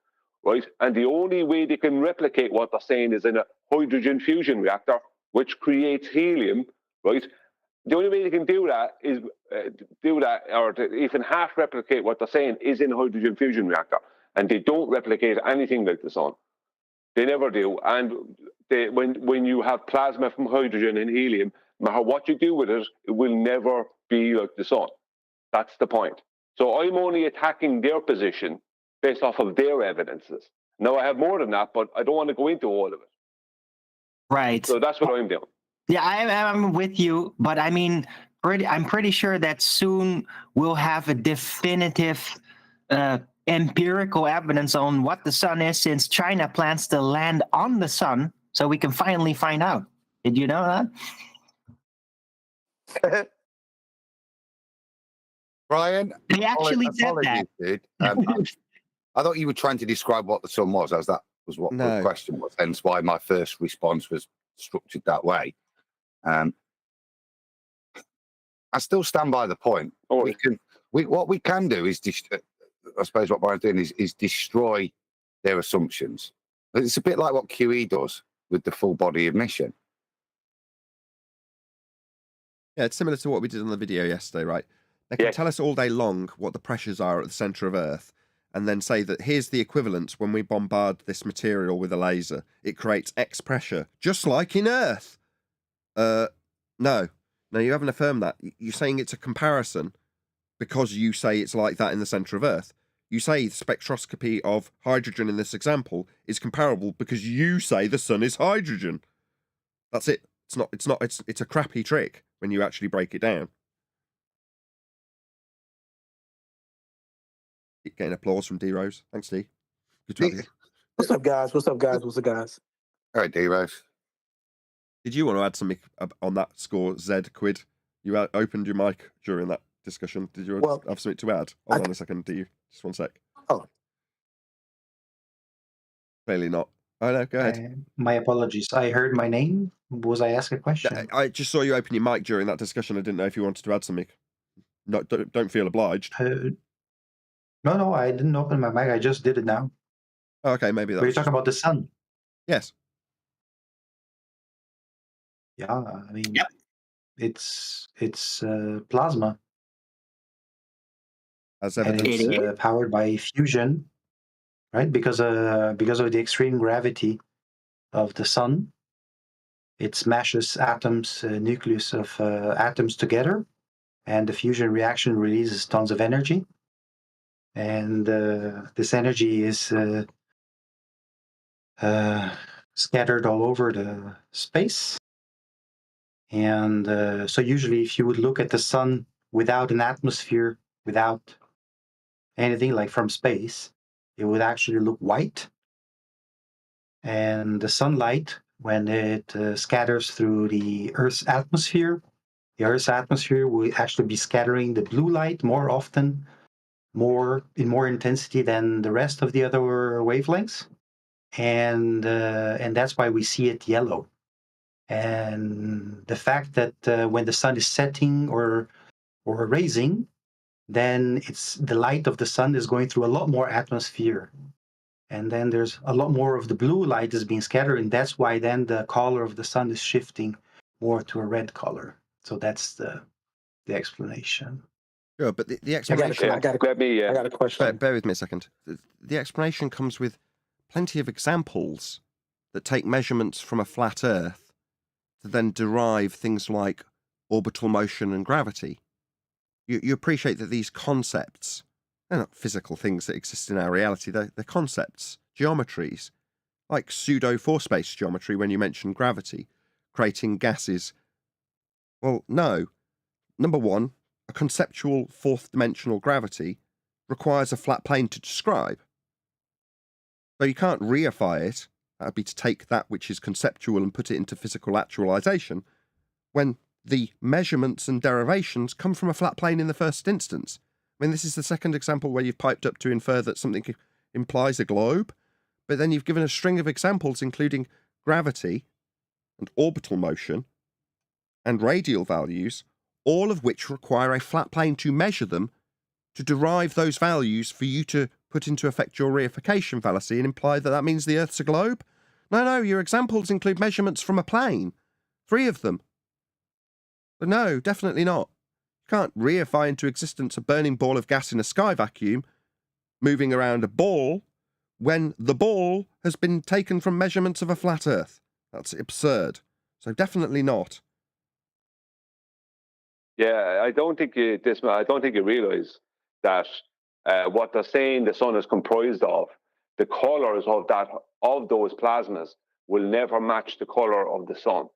Right? And the only way they can replicate what they're saying is in a hydrogen fusion reactor, which creates helium, right? The only way they can do that is or to even half replicate what they're saying is in a hydrogen fusion reactor. And they don't replicate anything like the sun. They never do. And when you have plasma from hydrogen and helium, no matter what you do with it, it will never be like the sun. That's the point. So I'm only attacking their position based off of their evidences. Now, I have more than that, but I don't want to go into all of it. Right. So that's what I'm doing. Yeah, I'm with you, but I mean, I'm pretty sure that soon we'll have a definitive empirical evidence on what the sun is, since China plans to land on the sun, so we can finally find out. Did you know that? Brian, They actually said that. Dude. I thought you were trying to describe what the sun was, as that was what the question was. Hence why my first response was structured that way. I still stand by the point. What we can do is, I suppose what Brian's doing is destroy their assumptions. It's a bit like what QE does with the full body emission. Yeah, it's similar to what we did on the video yesterday, right? They can tell us all day long what the pressures are at the centre of Earth, and then say that here's the equivalence when we bombard this material with a laser. It creates X pressure, just like in Earth. No, you haven't affirmed that. You're saying it's a comparison because you say it's like that in the centre of Earth. You say the spectroscopy of hydrogen in this example is comparable because you say the sun is hydrogen. That's it. It's a crappy trick when you actually break it down. Keep getting applause from D-Rose. Thanks, D. Good to have you. What's up, guys? What's up, guys? All right, D-Rose. Did you want to add something on that score, Zed Quid? You opened your mic during that discussion. Did you have something to add? Hold on a second, do you? Just 1 sec. Oh. Clearly not. Oh, no, go ahead. My apologies. I heard my name. Was I asked a question? I just saw you open your mic during that discussion. I didn't know if you wanted to add something. No, don't feel obliged. No, I didn't open my mic. I just did it now. Oh, okay, maybe that. Were you talking about the sun? Yes. Yeah, I mean, it's plasma. As and evidence. it's powered by fusion, right? Because of the extreme gravity of the sun, it smashes atoms, nucleus of atoms together, and the fusion reaction releases tons of energy. And this energy is scattered all over the space. And so usually if you would look at the sun without an atmosphere, without anything like from space, it would actually look white. And the sunlight when it scatters through the Earth's atmosphere. The Earth's atmosphere will actually be scattering the blue light more often, more intensity than the rest of the other wavelengths, and that's why we see it yellow. And the fact that when the sun is setting or rising, then it's the light of the sun is going through a lot more atmosphere, and then there's a lot more of the blue light is being scattered, and that's why then the color of the sun is shifting more to a red color. So that's the explanation. Sure, but the I got explanation... a, I got a, Let me, I got a question. Bear with me a second. The explanation comes with plenty of examples that take measurements from a flat Earth to then derive things like orbital motion and gravity. You appreciate that these concepts, they're not physical things that exist in our reality, they're concepts, geometries, like pseudo-force-space geometry when you mention gravity, creating gases. Well, no. Number one, a conceptual fourth-dimensional gravity requires a flat plane to describe. So you can't reify it, that would be to take that which is conceptual and put it into physical actualization, when the measurements and derivations come from a flat plane in the first instance. I mean, this is the second example where you've piped up to infer that something implies a globe, but then you've given a string of examples including gravity and orbital motion and radial values, all of which require a flat plane to measure them to derive those values for you to put into effect your reification fallacy and imply that that means the Earth's a globe. No, your examples include measurements from a plane. 3 of them. But no, definitely not. You can't reify into existence a burning ball of gas in a sky vacuum moving around a ball when the ball has been taken from measurements of a flat Earth. That's absurd. So definitely not. Yeah, I don't think you realise that what they're saying the sun is comprised of, the colours of those plasmas will never match the colour of the sun.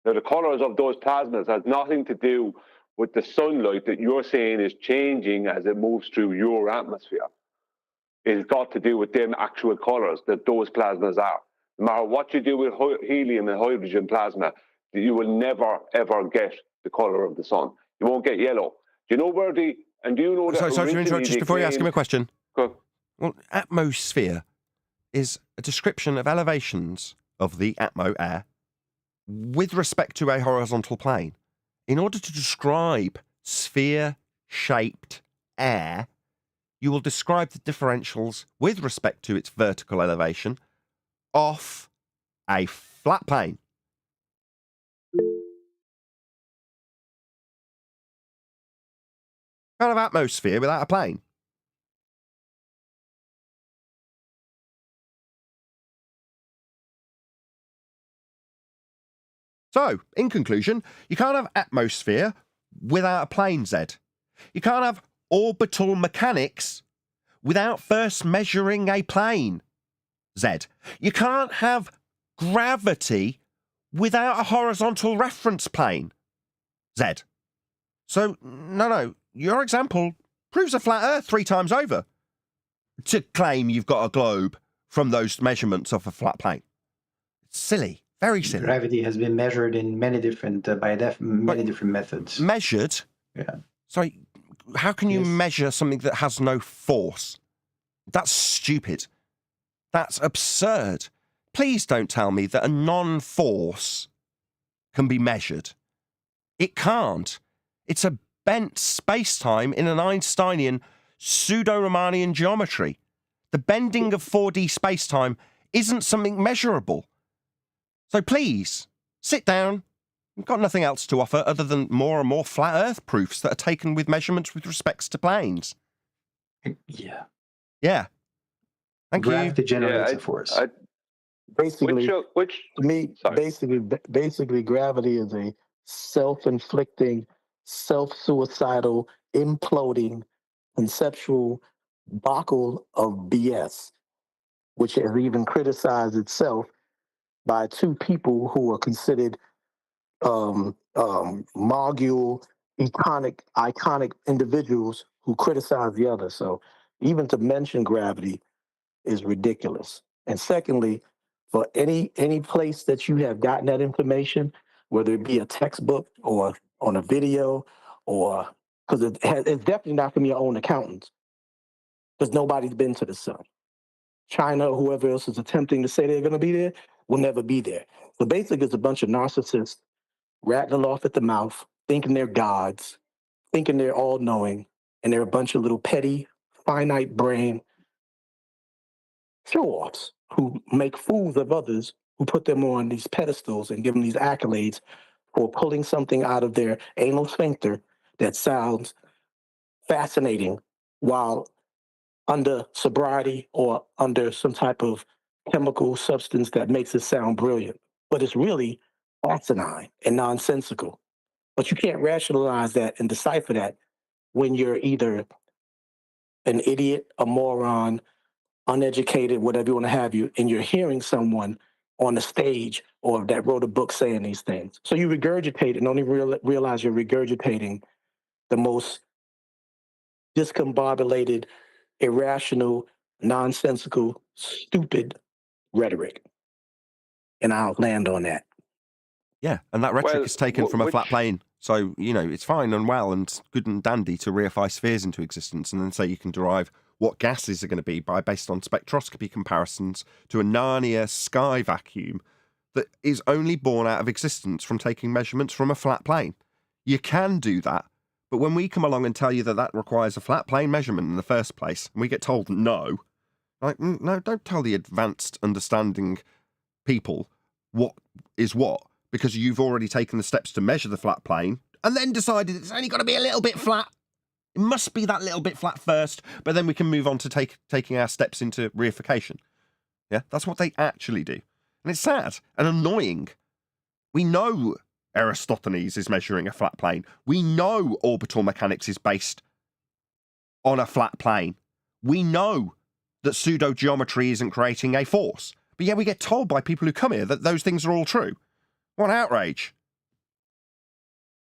Now, the colours of those plasmas has nothing to do with the sunlight that you're saying is changing as it moves through your atmosphere. It's got to do with them actual colours that those plasmas are. No matter what you do with helium and hydrogen plasma, you will never, ever get the colour of the sun. You won't get yellow. Do you know where do you know that... Sorry to interrupt, just before you ask him a question. Go. Well, atmosphere is a description of elevations of the air with respect to a horizontal plane. In order to describe sphere-shaped air, you will describe the differentials with respect to its vertical elevation off a flat plane. Kind of atmosphere without a plane. So, in conclusion, you can't have atmosphere without a plane, Zed. You can't have orbital mechanics without first measuring a plane, Zed. You can't have gravity without a horizontal reference plane, Zed. So, no, your example proves a flat Earth 3 times over to claim you've got a globe from those measurements of a flat plane. It's silly. Very silly. Gravity has been measured in many different many different methods. Measured? Yeah. Sorry, how can you Yes. measure something that has no force? That's stupid. That's absurd. Please don't tell me that a non-force can be measured. It can't. It's a bent space-time in an Einsteinian pseudo-Riemannian geometry. The bending of 4D space-time isn't something measurable. So please, sit down. You've got nothing else to offer other than more and more flat Earth proofs that are taken with measurements with respects to planes. Yeah. Yeah. Thank Gravity you. generates a force. Basically, Which to me, sorry. basically, gravity is a self-inflicting, self-suicidal, imploding, conceptual debacle of BS, which has even criticized itself by 2 people who are considered mogul, iconic individuals who criticize the other. So even to mention gravity is ridiculous. And secondly, for any place that you have gotten that information, whether it be a textbook or on a video, or because it's definitely not from your own accountants, because nobody's been to the sun. China or whoever else is attempting to say they're going to be there will never be there. So basically, it's a bunch of narcissists rattling off at the mouth, thinking they're gods, thinking they're all-knowing, and they're a bunch of little petty, finite brain show-offs who make fools of others, who put them on these pedestals and give them these accolades for pulling something out of their anal sphincter that sounds fascinating while under sobriety or under some type of chemical substance that makes it sound brilliant. But it's really asinine and nonsensical. But you can't rationalize that and decipher that when you're either an idiot, a moron, uneducated, whatever you want to have you, and you're hearing someone on the stage or that wrote a book saying these things. So you regurgitate and only realize you're regurgitating the most discombobulated, irrational, nonsensical, stupid rhetoric. And I'll land on that. Yeah, and that rhetoric Well, is taken from a which- flat plane. So, you know, it's fine and well and good and dandy to reify spheres into existence and then say you can derive what gases are going to be based on spectroscopy comparisons to a Narnia sky vacuum that is only born out of existence from taking measurements from a flat plane. You can do that, but when we come along and tell you that that requires a flat plane measurement in the first place, and we get told no, like, no, don't tell the advanced understanding people what is what, because you've already taken the steps to measure the flat plane and then decided it's only got to be a little bit flat. It must be that little bit flat first, but then we can move on to taking our steps into reification. Yeah, that's what they actually do. And it's sad and annoying. We know Aristophanes is measuring a flat plane. We know orbital mechanics is based on a flat plane. We know that pseudo-geometry isn't creating a force. But yeah, we get told by people who come here that those things are all true. What outrage.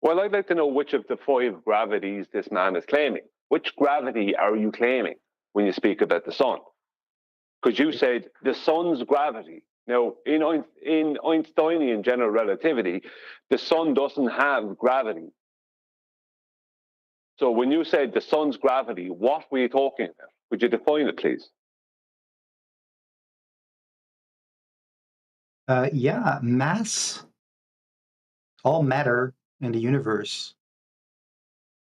Well, I'd like to know which of the 5 gravities this man is claiming. Which gravity are you claiming when you speak about the sun? Because you said the sun's gravity. Now, in Einsteinian general relativity, the sun doesn't have gravity. So when you said the sun's gravity, what were you talking about? Would you define it, please? Yeah, mass, all matter in the universe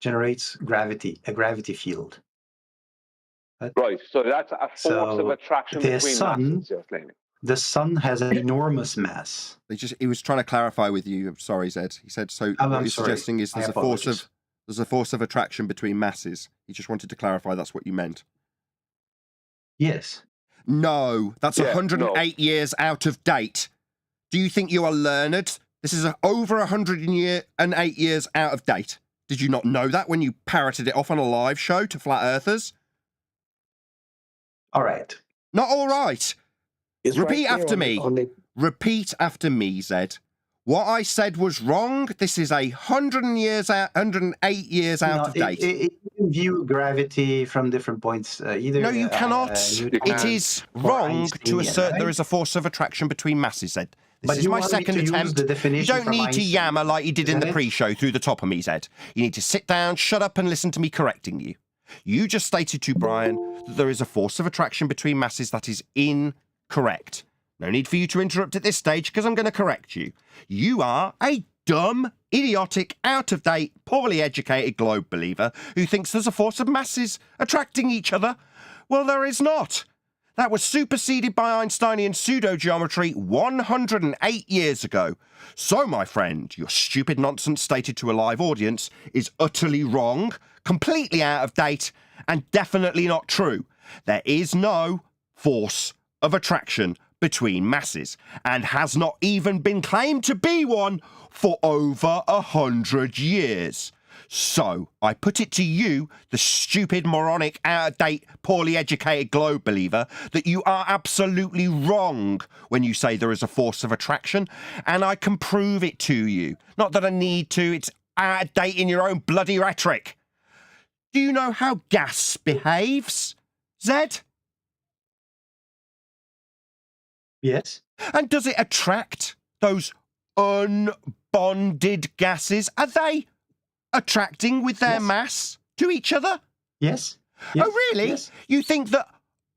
generates gravity, a gravity field. Right, so that's a force So of attraction the between sun- masses, you're claiming. The sun has an enormous mass. He was trying to clarify with you. I'm sorry, Zed. He said, so I'm what you're sorry. suggesting is I there's apologize. a force of attraction between masses. He just wanted to clarify that's what you meant. Yes. No, that's Yeah, 108 years out of date. Do you think you are learned? This is over 108 years out of date. Did you not know that when you parroted it off on a live show to flat earthers? All right. Not all right. It's Repeat right there after on me. on the, Repeat after me, Zed. What I said was wrong. This is 108 years out of date. You can view gravity from different points. Either No, you cannot. It Newton is or wrong to Einstein, assert there right? is a force of attraction between masses, Zed. This But is you my want me second to use attempt. the You definition don't from need to Einstein. yammer like you did in the Isn't it? pre-show through the top of me, Zed. You need to sit down, shut up, and listen to me correcting you. You just stated to Brian that there is a force of attraction between masses that is incorrect. No need for you to interrupt at this stage because I'm going to correct you. You are a dumb, idiotic, out-of-date, poorly educated globe believer who thinks there's a force of masses attracting each other. Well, there is not. That was superseded by Einsteinian pseudo-geometry 108 years ago. So, my friend, your stupid nonsense stated to a live audience is utterly wrong, completely out of date, and definitely not true. There is no force of attraction between masses, and has not even been claimed to be one for over 100 years. So, I put it to you, the stupid, moronic, out-of-date, poorly educated globe believer, that you are absolutely wrong when you say there is a force of attraction, and I can prove it to you. Not that I need to, it's out of date in your own bloody rhetoric. Do you know how gas behaves, Zed? Yes. And does it attract those unbonded gases? Are they attracting with their Yes. mass to each other? Yes. Oh, really? Yes. You think that...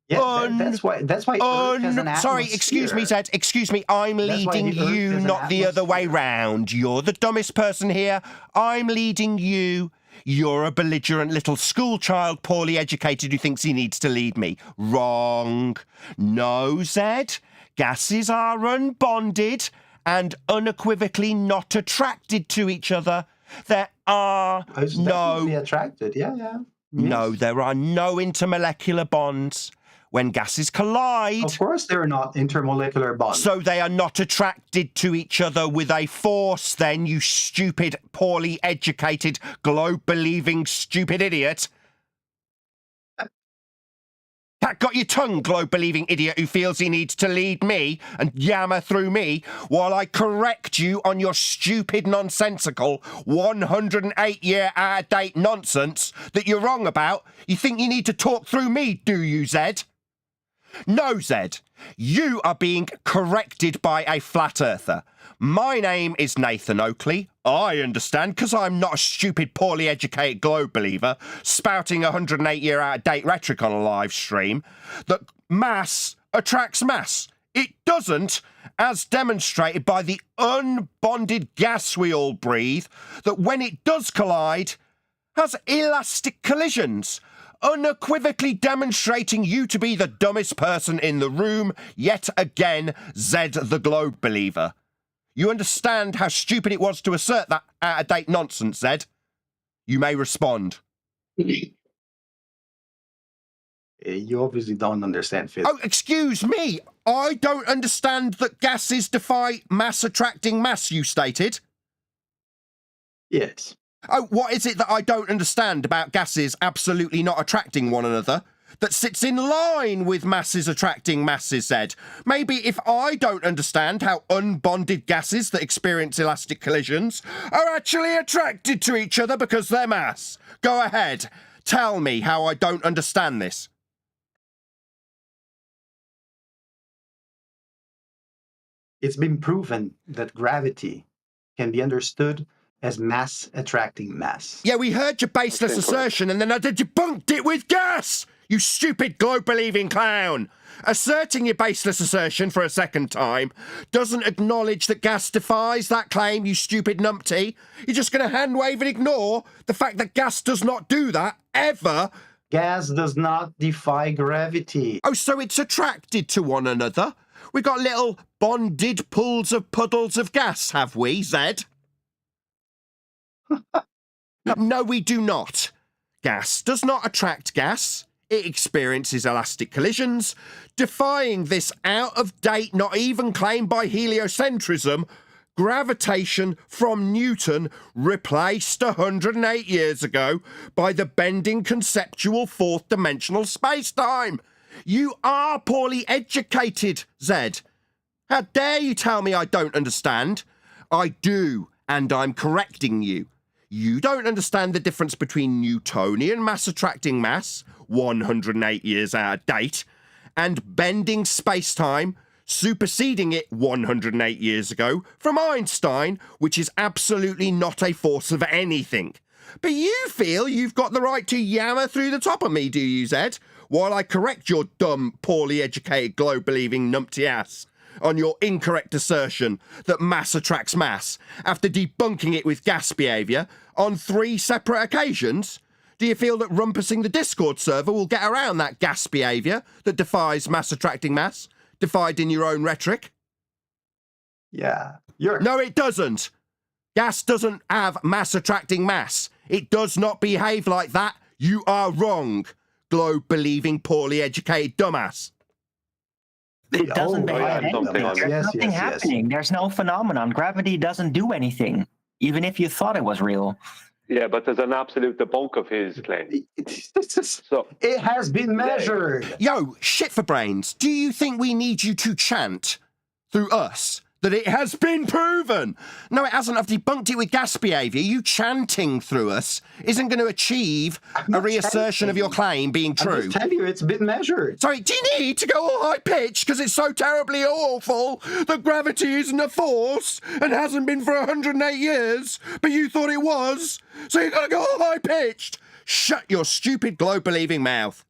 Yeah, that's why Earth has an Sorry, excuse me, atmosphere. Zed. Excuse me. I'm That's why leading the Earth you, is an not the other way atmosphere. round. You're the dumbest person here. I'm leading you. You're a belligerent little schoolchild, poorly educated, who thinks he needs to lead me. Wrong. No, Zed. Gases are unbonded and unequivocally not attracted to each other. There are It's definitely attracted. Yeah, yeah. no, Yes. there are no intermolecular bonds. When gases collide, Of course, they're not intermolecular bonds. so they are not attracted to each other with a force, then, you stupid, poorly educated, globe-believing, stupid idiot. That got your tongue, globe-believing idiot who feels he needs to lead me and yammer through me while I correct you on your stupid, nonsensical, 108-year out-of-date nonsense that you're wrong about. You think you need to talk through me, do you, Zed? No, Zed. You are being corrected by a flat earther. My name is Nathan Oakley. I understand, because I'm not a stupid, poorly educated globe believer spouting 108-year out-of-date rhetoric on a live stream, that mass attracts mass. It doesn't, as demonstrated by the unbonded gas we all breathe, that when it does collide, has elastic collisions, unequivocally demonstrating you to be the dumbest person in the room, yet again, Zed the Globe Believer. You understand how stupid it was to assert that out-of-date nonsense, Zed? You may respond. You obviously don't understand physics. Oh, excuse me. I don't understand that gases defy mass-attracting mass, you stated. Yes. Oh, what is it that I don't understand about gases absolutely not attracting one another that sits in line with masses attracting masses, Zed? Maybe if I don't understand how unbonded gases that experience elastic collisions are actually attracted to each other because they're mass. Go ahead. Tell me how I don't understand this. It's been proven that gravity can be understood as mass attracting mass. Yeah, we heard your baseless assertion and then I debunked it with gas! You stupid globe-believing clown! Asserting your baseless assertion for a second time doesn't acknowledge that gas defies that claim, you stupid numpty. You're just going to hand-wave and ignore the fact that gas does not do that, ever. Gas does not defy gravity. Oh, so it's attracted to one another? We got little bonded pools of puddles of gas, have we, Zed? No, we do not. Gas does not attract gas. It experiences elastic collisions, defying this out-of-date, not even claimed by heliocentrism, gravitation from Newton, replaced 108 years ago by the bending conceptual fourth-dimensional space-time. You are poorly educated, Zed. How dare you tell me I don't understand? I do, and I'm correcting you. You don't understand the difference between Newtonian mass-attracting mass, 108 years out of date, and bending space-time, superseding it 108 years ago from Einstein, which is absolutely not a force of anything. But you feel you've got the right to yammer through the top of me, do you, Zed? While I correct your dumb, poorly educated, globe-believing numpty ass on your incorrect assertion that mass attracts mass, after debunking it with gas behaviour on 3 separate occasions? Do you feel that rumpusing the Discord server will get around that gas behaviour that defies mass attracting mass, defied in your own rhetoric? Yeah. No, it doesn't. Gas doesn't have mass attracting mass. It does not behave like that. You are wrong, globe-believing, poorly educated dumbass. It doesn't behave I had something anything. on There's Yes, nothing yes, yes. happening. There's no phenomenon. Gravity doesn't do anything, even if you thought it was real. Yeah, but there's an absolute debunk of his claim. So It has been measured. Yo, shit for brains. Do you think we need you to chant through us that it has been proven. No, it hasn't. I've debunked it with gas behaviour. You chanting through us isn't going to achieve a reassertion of your claim being true. I'm just telling you, it's been measured. Sorry, do you need to go all high-pitched because it's so terribly awful that gravity isn't a force and hasn't been for 108 years, but you thought it was, so you've got to go all high-pitched? Shut your stupid globe-believing mouth.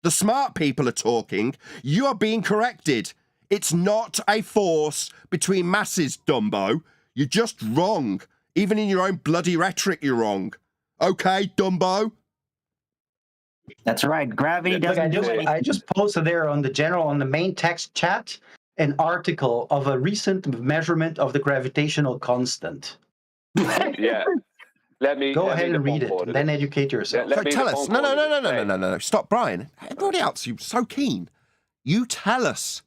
The smart people are talking. You are being corrected. It's not a force between masses, Dumbo. You're just wrong. Even in your own bloody rhetoric, you're wrong. Okay, Dumbo? That's right. Gravity Look, doesn't do anything. I just posted there on the main text chat, an article of a recent measurement of the gravitational constant. Yeah. Go ahead and read it, and then educate yourself. So tell us. No. Stop, Brian. Everybody else, you're so keen. You tell us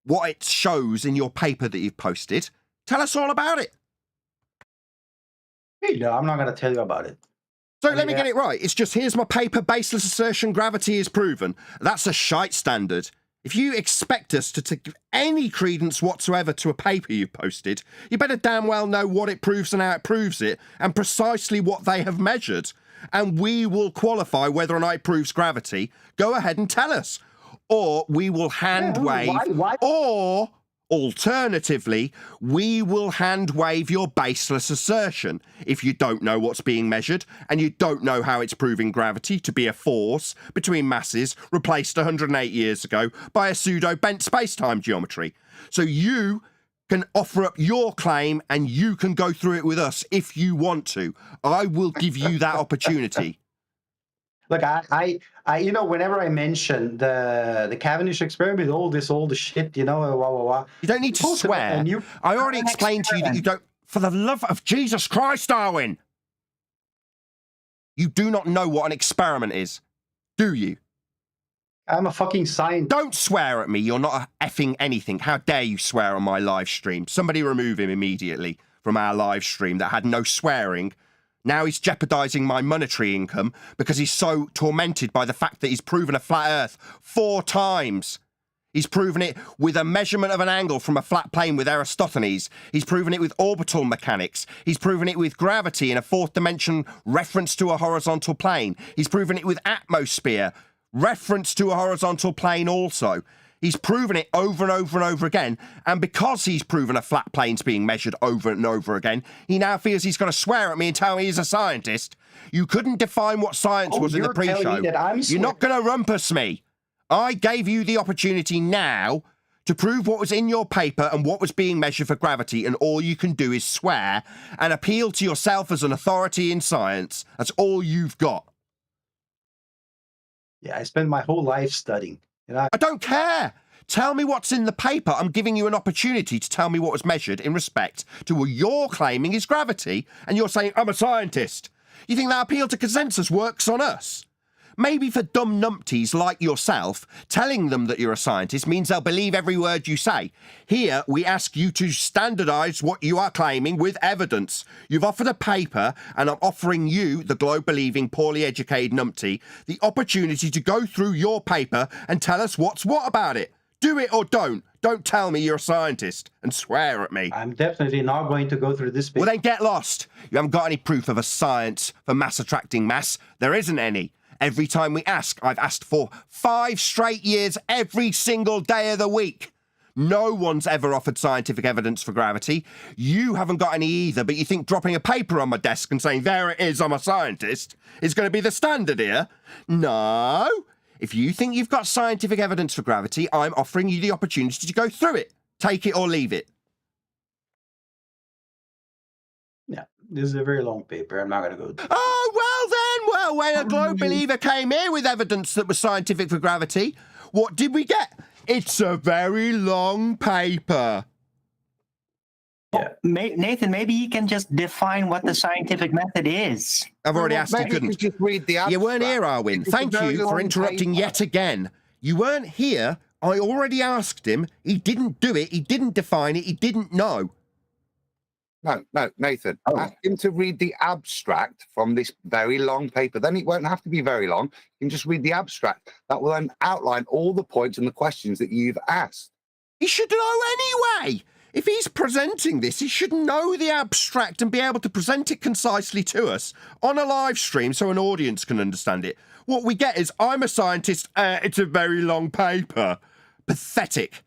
what it shows in your paper that you've posted. Tell us all about it. No, I'm not going to tell you about it. So let me get it right. It's just, here's my paper, baseless assertion, gravity is proven. That's a shite standard. If you expect us to give any credence whatsoever to a paper you've posted, you better damn well know what it proves and how it proves it, and precisely what they have measured. And we will qualify whether or not it proves gravity. Go ahead and tell us. Or we will hand wave, or alternatively, we will hand wave your baseless assertion if you don't know what's being measured and you don't know how it's proving gravity to be a force between masses replaced 108 years ago by a pseudo-bent space-time geometry. So you can offer up your claim and you can go through it with us if you want to. I will give you that opportunity. Look, I whenever I mention the Cavendish experiment, all the shit, you don't need to swear. I already explained to you that you don't. For the love of Jesus Christ, Darwin, you do not know what an experiment is, do you? I'm a fucking scientist. Don't swear at me. You're not effing anything. How dare you swear on my live stream? Somebody remove him immediately from our live stream that had no swearing. Now he's jeopardising my monetary income because he's so tormented by the fact that he's proven a flat Earth 4 times. He's proven it with a measurement of an angle from a flat plane with Eratosthenes. He's proven it with orbital mechanics. He's proven it with gravity in a 4th dimension reference to a horizontal plane. He's proven it with atmosphere, reference to a horizontal plane also. He's proven it over and over and over again. And because he's proven a flat plane's being measured over and over again, he now feels he's going to swear at me and tell me he's a scientist. You couldn't define what science was in the pre-show. You're not going to rumpus me. I gave you the opportunity now to prove what was in your paper and what was being measured for gravity, and all you can do is swear and appeal to yourself as an authority in science. That's all you've got. Yeah, I spent my whole life studying. I don't care. Tell me what's in the paper. I'm giving you an opportunity to tell me what was measured in respect to what you're claiming is gravity, and you're saying, I'm a scientist. You think that appeal to consensus works on us? Maybe for dumb numpties like yourself, telling them that you're a scientist means they'll believe every word you say. Here, we ask you to standardise what you are claiming with evidence. You've offered a paper, and I'm offering you, the globe-believing, poorly educated numpty, the opportunity to go through your paper and tell us what's what about it. Do it or don't. Don't tell me you're a scientist and swear at me. I'm definitely not going to go through this paper. Well, then get lost. You haven't got any proof of a science for mass attracting mass. There isn't any. Every time we ask, I've asked for 5 straight years every single day of the week. No one's ever offered scientific evidence for gravity. You haven't got any either, but you think dropping a paper on my desk and saying, there it is, I'm a scientist, is going to be the standard here? No. If you think you've got scientific evidence for gravity, I'm offering you the opportunity to go through it. Take it or leave it. Yeah, this is a very long paper. I'm not going to go. Oh, well then. Well, when a globe believer came here with evidence that was scientific for gravity, what did we get? It's a very long paper. Yeah. Nathan, maybe he can just define what the scientific method is. I've already asked, you couldn't. Just read the abstract. You weren't here, Arwin. Thank you for interrupting yet again. You weren't here. I already asked him. He didn't do it. He didn't define it. He didn't know. No, Nathan. Ask him to read the abstract from this very long paper. Then it won't have to be very long. You can just read the abstract. That will then outline all the points and the questions that you've asked. He should know anyway. if he's presenting this, he should know the abstract and be able to present it concisely to us on a live stream so an audience can understand it. What we get is, I'm a scientist, it's a very long paper. Pathetic.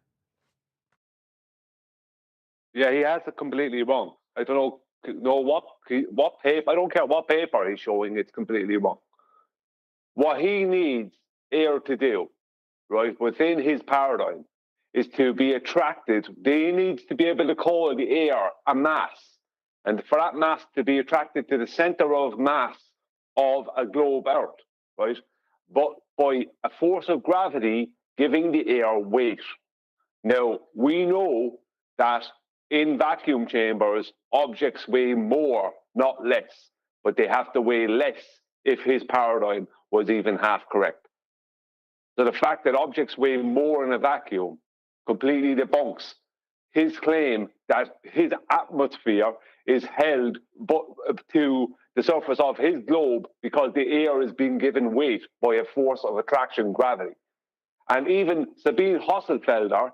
Yeah, he has it completely wrong. I don't know what paper. I don't care what paper he's showing. It's completely wrong. What he needs air to do, right, within his paradigm, is to be attracted. He needs to be able to call the air a mass, and for that mass to be attracted to the center of mass of a globe Earth, right? But by a force of gravity giving the air weight. Now, we know that in vacuum chambers, objects weigh more, not less, but they have to weigh less if his paradigm was even half correct. So the fact that objects weigh more in a vacuum completely debunks his claim that his atmosphere is held to the surface of his globe because the air is being given weight by a force of attraction, gravity. And even Sabine Hosselfelder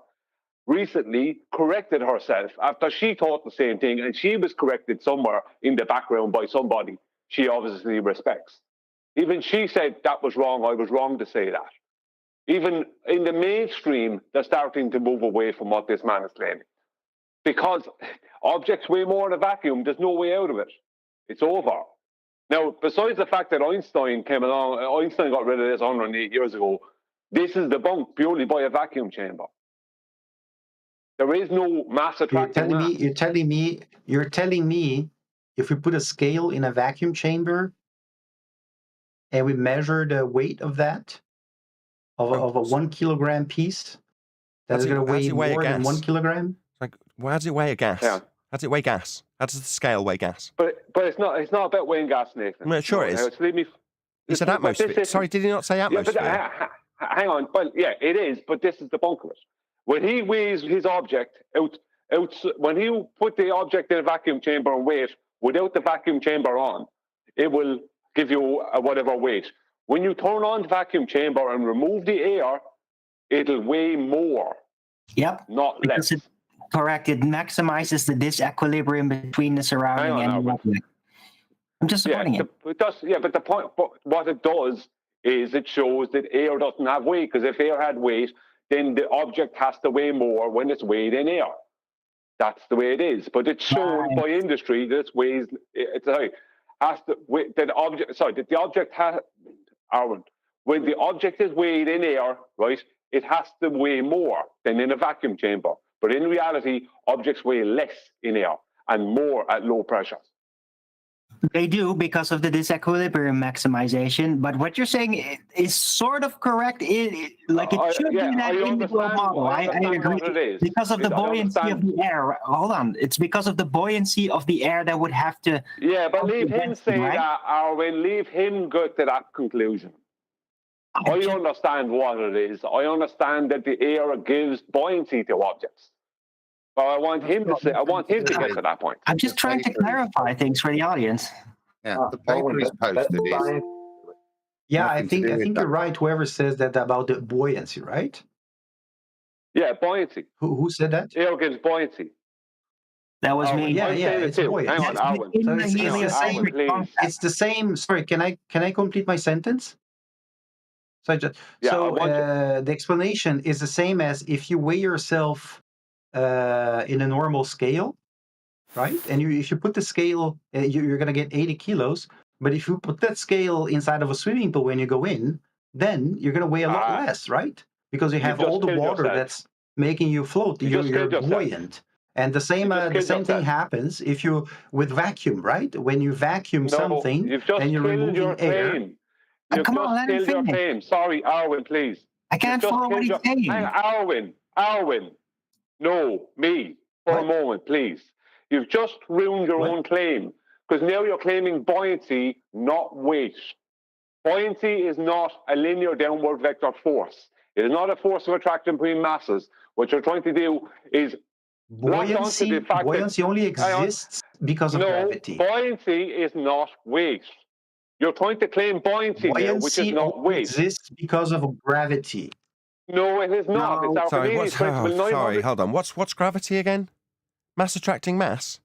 recently corrected herself after she thought the same thing, and she was corrected somewhere in the background by somebody she obviously respects. Even she said that was wrong, I was wrong to say that. Even in the mainstream, they're starting to move away from what this man is claiming. Because objects weigh more in a vacuum, there's no way out of it. It's over. Now, besides the fact that Einstein came along, Einstein got rid of this 108 years ago, this is debunked purely by a vacuum chamber. There is no mass attracting mass. You're telling me if we put a scale in a vacuum chamber and we measure the weight of that, of a 1 kilogram piece, that is going to weigh more than 1 kilogram? Like, well, how does it weigh a gas? Yeah. How does it weigh gas? How does the scale weigh gas? But it's not about weighing gas, Nathan. No, sure it is. He said atmosphere. Sorry, did he not say atmosphere? Yeah, but hang on. Well, yeah, it is, but this is the bunk of it. When he weighs his object out, when he put the object in a vacuum chamber and weigh it without the vacuum chamber on, it will give you whatever weight. When you turn on the vacuum chamber and remove the air, it'll weigh more. Yep. Not less. Correct. It maximizes the disequilibrium between the surrounding and the object. I'm just supporting it. It does, but the point, but what it does is it shows that air doesn't have weight, because if air had weight, then the object has to weigh more when it's weighed in air. That's the way it is. But it's shown by industry that it weighs. When the object is weighed in air, right, it has to weigh more than in a vacuum chamber. But in reality, objects weigh less in air and more at low pressures. They do because of the disequilibrium maximization. But what you're saying is sort of correct. It should be that in the globe model. I agree. Because of the buoyancy of the air. Hold on. It's because of the buoyancy of the air that would have to. Yeah, but leave him say that, Arwin. Leave him go to that conclusion. I understand what it is. I understand that the air gives buoyancy to objects. But I want him to say. I want him to get to that point. I'm just trying to clarify things for the audience. Yeah, the paper is posted is. Yeah, I think you're right. Whoever says that about the buoyancy, right? Yeah, buoyancy. Who said that? Air gives buoyancy. That was me. Yeah, it's buoyant. Hang on, Arwin. So it's the same. Sorry, can I complete my sentence? The explanation is the same as if you weigh yourself in a normal scale, right? And if you put the scale, you're going to get 80 kilos. But if you put that scale inside of a swimming pool when you go in, then you're going to weigh a lot less, right? Because you have all the water that's making you float. You're buoyant. And the same thing happens if you with vacuum, right? When you vacuum something and you're removing air. You've just killed your claim. Sorry, Arwin, please. I can't follow what he's saying. Arwin. No, me, for a moment, please. You've just ruined your own claim, because now you're claiming buoyancy, not weight. Buoyancy is not a linear downward vector force. It is not a force of attraction between masses. What you're trying to do is buoyancy only exists because of gravity. Buoyancy is not weight. You're trying to claim buoyancy there, which is not weight. Exists because of gravity. No, it is not. It's Archimedes' principle. Sorry, hold on. What's gravity again? Mass attracting mass?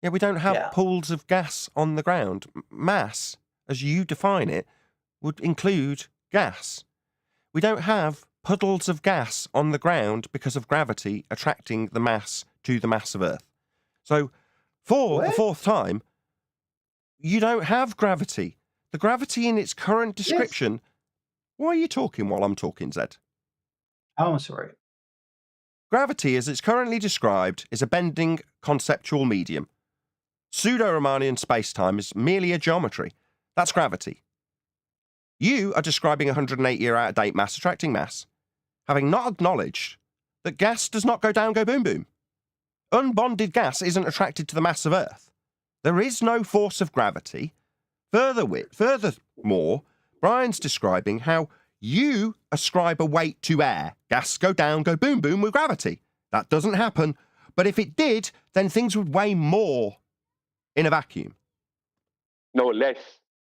Yeah, we don't have pools of gas on the ground. Mass, as you define it, would include gas. We don't have puddles of gas on the ground because of gravity attracting the mass to the mass of Earth. So, for the fourth time, you don't have gravity. The gravity in its current description... Yes. Why are you talking while I'm talking, Zed? Oh, I'm sorry. Gravity, as it's currently described, is a bending conceptual medium. Pseudo-Riemannian space-time is merely a geometry. That's gravity. You are describing 108-year out-of-date mass attracting mass, having not acknowledged that gas does not go down, go boom, boom. Unbonded gas isn't attracted to the mass of Earth. There is no force of gravity. Furthermore, Brian's describing how you ascribe a weight to air. Gas go down, go boom, boom with gravity. That doesn't happen. But if it did, then things would weigh more in a vacuum. No, less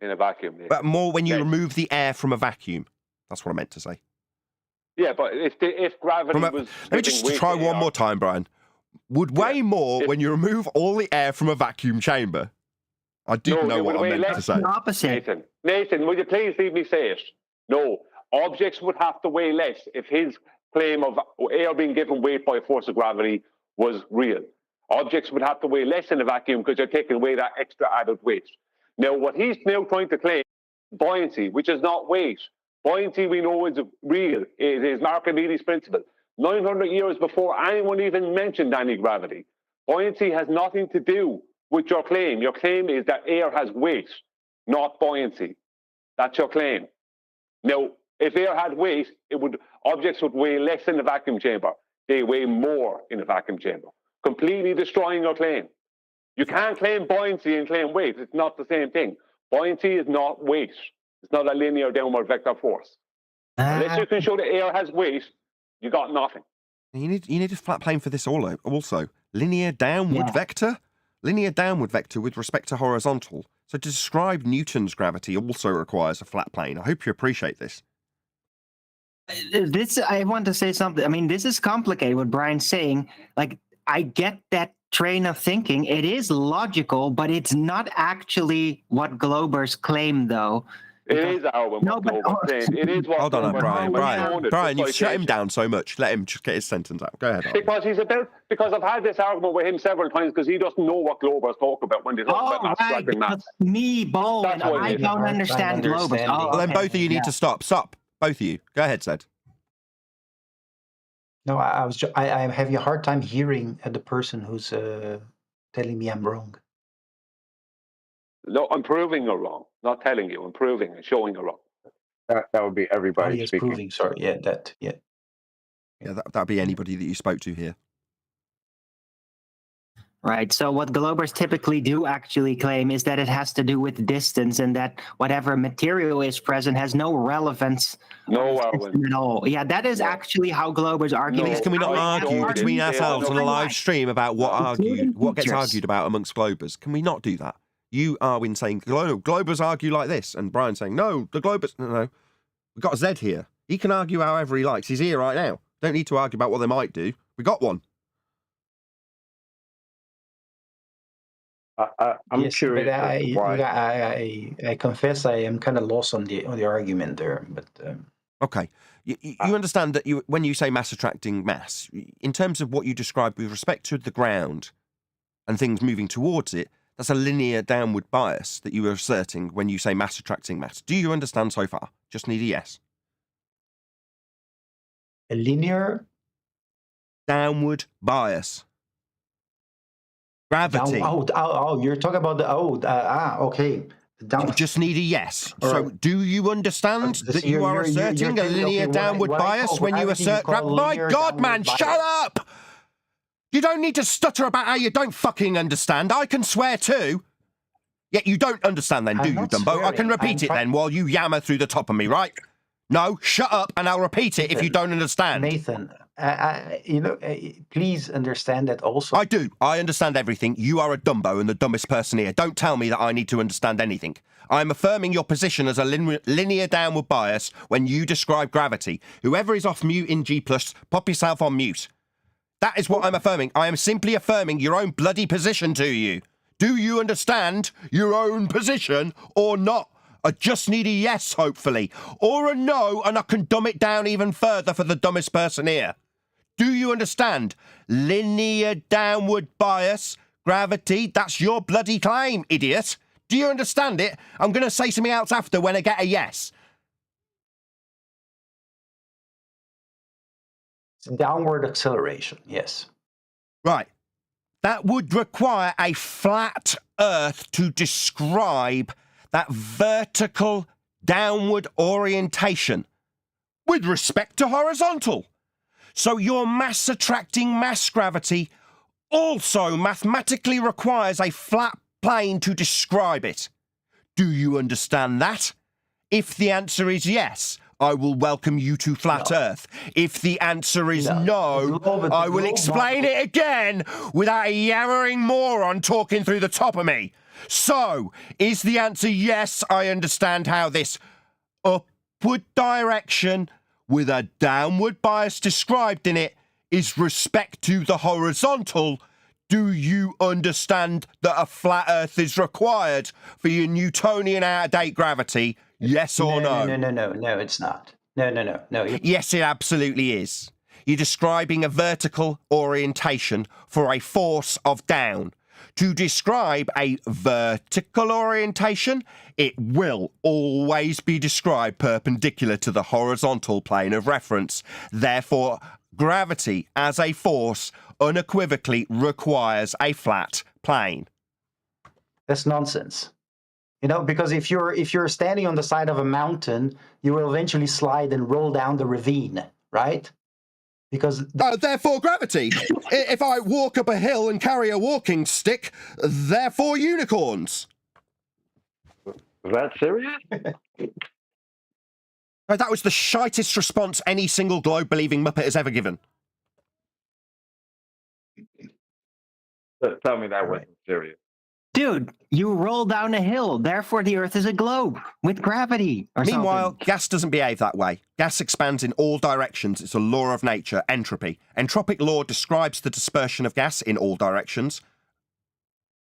in a vacuum. But more when you remove the air from a vacuum. That's what I meant to say. Yeah, but if gravity was... Let me just try one more time, Brian. Would weigh more when you remove all the air from a vacuum chamber. I didn't know what I meant to say. Opposite. Nathan, would you please leave me say it? No, objects would have to weigh less if his claim of air being given weight by force of gravity was real. Objects would have to weigh less in a vacuum because you're taking away that extra added weight. Now, what he's now trying to claim, buoyancy, which is not weight. Buoyancy, we know, is real. It is Archimedes' principle. 900 years before anyone even mentioned any gravity. Buoyancy has nothing to do with your claim. Your claim is that air has weight, not buoyancy. That's your claim. Now, if air had weight, objects would weigh less in the vacuum chamber. They weigh more in the vacuum chamber, completely destroying your claim. You can't claim buoyancy and claim weight. It's not the same thing. Buoyancy is not weight. It's not a linear downward vector force. Unless you can show that air has weight, you got nothing. You need a flat plane for this also. Linear downward vector? Linear downward vector with respect to horizontal. So to describe Newton's gravity also requires a flat plane. I hope you appreciate this. I want to say something. I mean, this is complicated, what Brian's saying. Like, I get that train of thinking. It is logical, but it's not actually what Globers claim, though. It is what Globers claim. It is what... Hold on, Brian, you've shut him down so much. Let him just get his sentence out. Go ahead. Because I've had this argument with him several times because he doesn't know what Globers talk about when they talk about abstracting maths. Me, Bowen, I don't understand Globers. Well, then both of you need to stop. Stop. Both of you. Go ahead, Zed. No, I'm having a hard time hearing the person who's telling me I'm wrong. No, I'm proving you're wrong. Not telling you. I'm proving and showing you're wrong. That would be everybody speaking. Proving, sorry. Yeah, that'd be anybody that you spoke to here. Right. So what Globers typically do actually claim is that it has to do with distance and that whatever material is present has no relevance at all. Yeah, that is actually how Globers argue. Please, can we not argue between ourselves on a live stream about what gets argued about amongst Globers? Can we not do that? You, Arwin, saying Globers argue like this, and Brian saying no. We've got Zed here. He can argue however he likes. He's here right now. Don't need to argue about what they might do. We got one. I'm curious. But I confess I am kind of lost on the argument there. But okay, you understand that when you say mass attracting mass, in terms of what you describe with respect to the ground and things moving towards it, that's a linear downward bias that you are asserting when you say mass attracting mass. Do you understand so far? Just need a yes. A linear downward bias. Gravity. You're talking about the okay. You just need a yes. So do you understand that you are asserting a linear downward bias when you assert gravity? My God, man, shut up! You don't need to stutter about how you don't fucking understand. I can swear too. Yet you don't understand then, do you, Dumbo? I can repeat it then while you yammer through the top of me, right? No, shut up and I'll repeat it if you don't understand. Nathan, please understand that also. I do. I understand everything. You are a Dumbo and the dumbest person here. Don't tell me that I need to understand anything. I am affirming your position as a linear downward bias when you describe gravity. Whoever is off mute in G+, pop yourself on mute. That is what I'm affirming. I am simply affirming your own bloody position to you. Do you understand your own position or not? I just need a yes, hopefully, or a no, and I can dumb it down even further for the dumbest person here. Do you understand? Linear downward bias, gravity, that's your bloody claim, idiot. Do you understand it? I'm going to say something else after when I get a yes. It's downward acceleration, yes. Right. That would require a flat Earth to describe that vertical downward orientation with respect to horizontal. So your mass attracting mass gravity also mathematically requires a flat plane to describe it. Do you understand that? If the answer is yes, I will welcome you to flat Earth. If the answer is no, I will explain it again without a yammering moron talking through the top of me. So, is the answer yes, I understand how this upward direction with a downward bias described in it is respect to the horizontal? Do you understand that a flat Earth is required for your Newtonian out-of-date gravity? Yes or no? No, it's not. No. Yes, it absolutely is. You're describing a vertical orientation for a force of down. To describe a vertical orientation, it will always be described perpendicular to the horizontal plane of reference. Therefore, gravity as a force unequivocally requires a flat plane. That's nonsense. You know, because if you're standing on the side of a mountain, you will eventually slide and roll down the ravine, right? Because therefore gravity. If I walk up a hill and carry a walking stick, therefore unicorns. Is that serious? That was the shitest response any single globe-believing Muppet has ever given. Tell me that wasn't serious. Dude, you roll down a hill, therefore the Earth is a globe with gravity. Meanwhile, gas doesn't behave that way. Gas expands in all directions. It's a law of nature, entropy. Entropic law describes the dispersion of gas in all directions.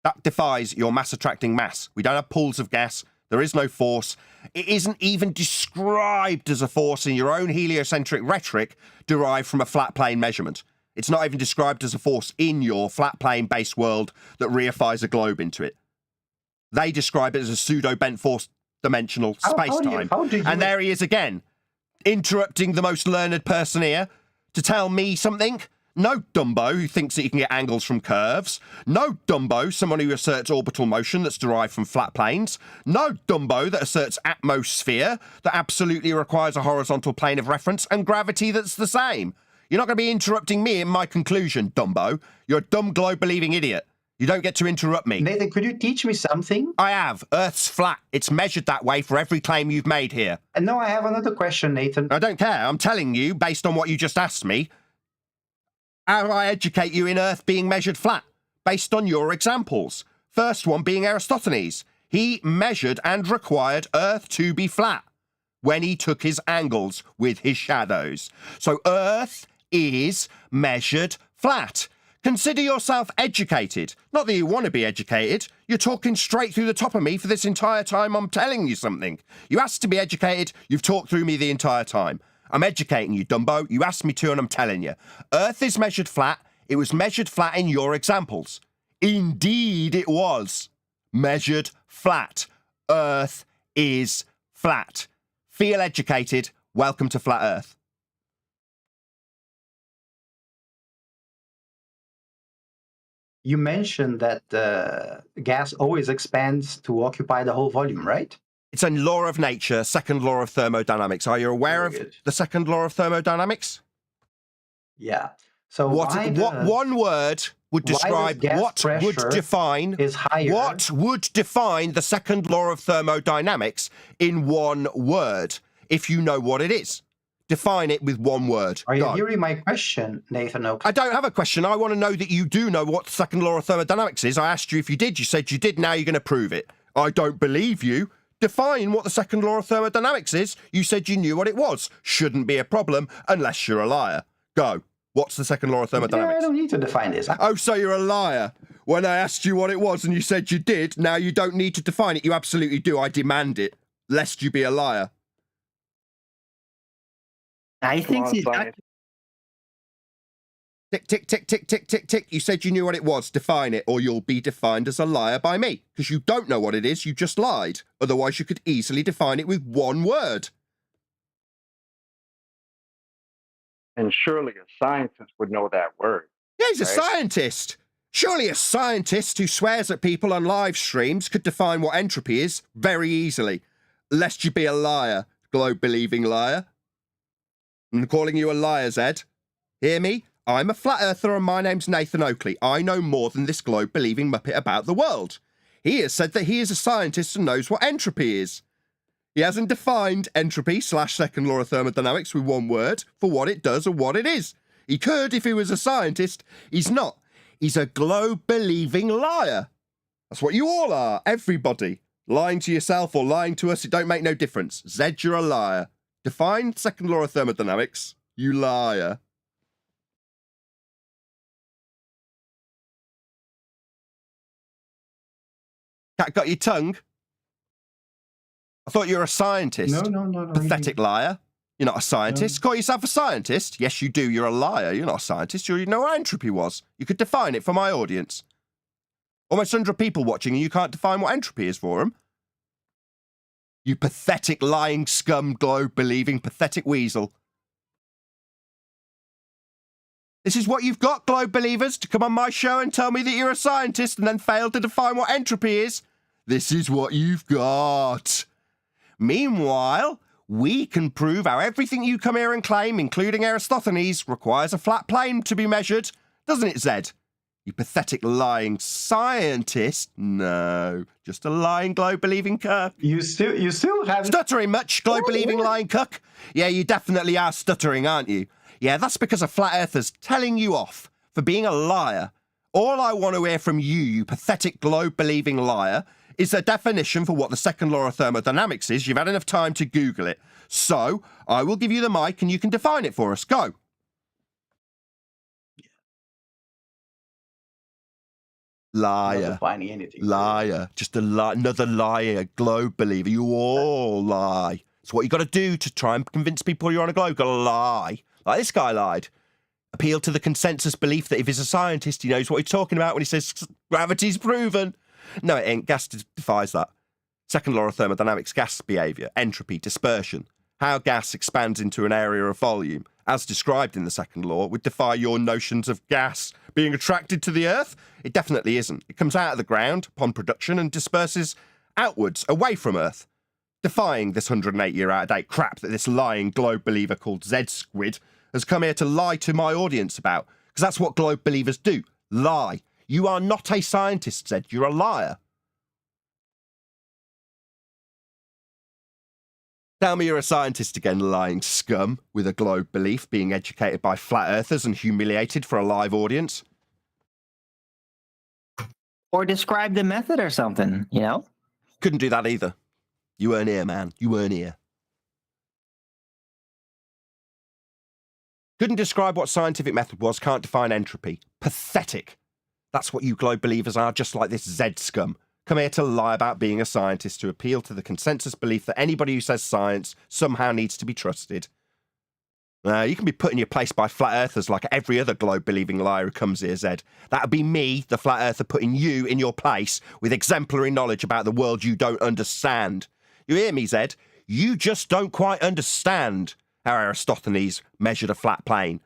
That defies your mass-attracting mass. We don't have pools of gas. There is no force. It isn't even described as a force in your own heliocentric rhetoric derived from a flat plane measurement. It's not even described as a force in your flat plane-based world that reifies a globe into it. They describe it as a pseudo-bent force dimensional space-time. And there he is again, interrupting the most learned person here to tell me something. No Dumbo who thinks that you can get angles from curves. No Dumbo, someone who asserts orbital motion that's derived from flat planes. No Dumbo that asserts atmosphere that absolutely requires a horizontal plane of reference and gravity that's the same. You're not going to be interrupting me in my conclusion, Dumbo. You're a dumb globe-believing idiot. You don't get to interrupt me. Nathan, could you teach me something? I have. Earth's flat. It's measured that way for every claim you've made here. And no, I have another question, Nathan. I don't care. I'm telling you, based on what you just asked me, how do I educate you in Earth being measured flat? Based on your examples. First one being Aristophanes. He measured and required Earth to be flat when he took his angles with his shadows. So Earth is measured flat. Consider yourself educated. Not that you want to be educated. You're talking straight through the top of me for this entire time I'm telling you something. You asked to be educated. You've talked through me the entire time. I'm educating you, Dumbo. You asked me to and I'm telling you. Earth is measured flat. It was measured flat in your examples. Indeed it was. Measured flat. Earth is flat. Feel educated. Welcome to Flat Earth. You mentioned that gas always expands to occupy the whole volume, right? It's a law of nature, second law of thermodynamics. Are you aware of the second law of thermodynamics? Yeah. So what one word would describe what would define the second law of thermodynamics in one word, if you know what it is. Define it with one word. Are you hearing my question, Nathan Oakley? I don't have a question. I want to know that you do know what the second law of thermodynamics is. I asked you if you did. You said you did. Now you're going to prove it. I don't believe you. Define what the second law of thermodynamics is. You said you knew what it was. Shouldn't be a problem unless you're a liar. Go. What's the second law of Yeah, I thermodynamics? don't need to define this. Oh, so you're a liar. When I asked you what it was and you said you did, now you don't need to define it. You absolutely do. I demand it, lest you be a liar. I Come think on, he's got science. Tick, tick, tick, tick, tick, tick, tick. You said you knew what it was. Define it, or you'll be defined as a liar by me. Because you don't know what it is, you just lied. Otherwise, you could easily define it with one word. And surely a scientist would know that word. Yeah, he's a Right. scientist. Surely a scientist who swears at people on live streams could define what entropy is very easily. Lest you be a liar, globe-believing liar. I'm calling you a liar, Zed. Hear me? I'm a flat earther and my name's Nathan Oakley. I know more than this globe-believing muppet about the world. He has said that he is a scientist and knows what entropy is. He hasn't defined entropy / second law of thermodynamics with one word for what it does or what it is. He could if he was a scientist. He's not. He's a globe-believing liar. That's what you all are, everybody. Lying to yourself or lying to us, it don't make no difference. Zed, you're a liar. Define second law of thermodynamics, you liar. Cat got your tongue? I thought you were a scientist. No. Pathetic liar. You're not a scientist. Call yourself a scientist? Yes, you do. You're a liar. You're not a scientist. You know what entropy was. You could define it for my audience. Almost 100 people watching and you can't define what entropy is for them. You pathetic, lying, scum, globe-believing, pathetic weasel. This is what you've got, globe believers, to come on my show and tell me that you're a scientist and then fail to define what entropy is. This is what you've got. Meanwhile, we can prove how everything you come here and claim, including Aristophanes, requires a flat plane to be measured. Doesn't it, Zed? You pathetic lying scientist? No, just a lying globe-believing cuck. You still have Stuttering much, globe-believing lying cuck? Yeah, you definitely are stuttering, aren't you? Yeah, that's because a flat earther's telling you off for being a liar. All I want to hear from you, you pathetic globe-believing liar, is a definition for what the second law of thermodynamics is. You've had enough time to Google it. So, I will give you the mic and you can define it for us. Go. Liar. not defining anything. Liar. Just another liar, globe believer. You all lie. It's what you got to do to try and convince people you're on a globe. Got to lie. Like this guy lied. Appeal to the consensus belief that if he's a scientist, he knows what he's talking about when he says gravity's proven. No, it ain't. Gas defies that. Second law of thermodynamics, gas behaviour, entropy, dispersion. How gas expands into an area of volume, as described in the second law, would defy your notions of gas being attracted to the Earth. It definitely isn't. It comes out of the ground upon production and disperses outwards, away from Earth, defying this 108-year out-of-date crap that this lying globe believer called Zed Squid has come here to lie to my audience about. Because that's what globe believers do. Lie. You are not a scientist, Zed. You're a liar. Tell me you're a scientist again, lying scum, with a globe belief, being educated by flat earthers and humiliated for a live audience. Or describe the method or something, you know? Couldn't do that either. You weren't here, man. You weren't here. Couldn't describe what scientific method was, can't define entropy. Pathetic. That's what you globe believers are, just like this Zed scum. Come here to lie about being a scientist, to appeal to the consensus belief that anybody who says science somehow needs to be trusted. You can be put in your place by flat earthers like every other globe-believing liar who comes here, Zed. That would be me, the flat earther, putting you in your place with exemplary knowledge about the world you don't understand. You hear me, Zed? You just don't quite understand how Aristophanes measured a flat plane.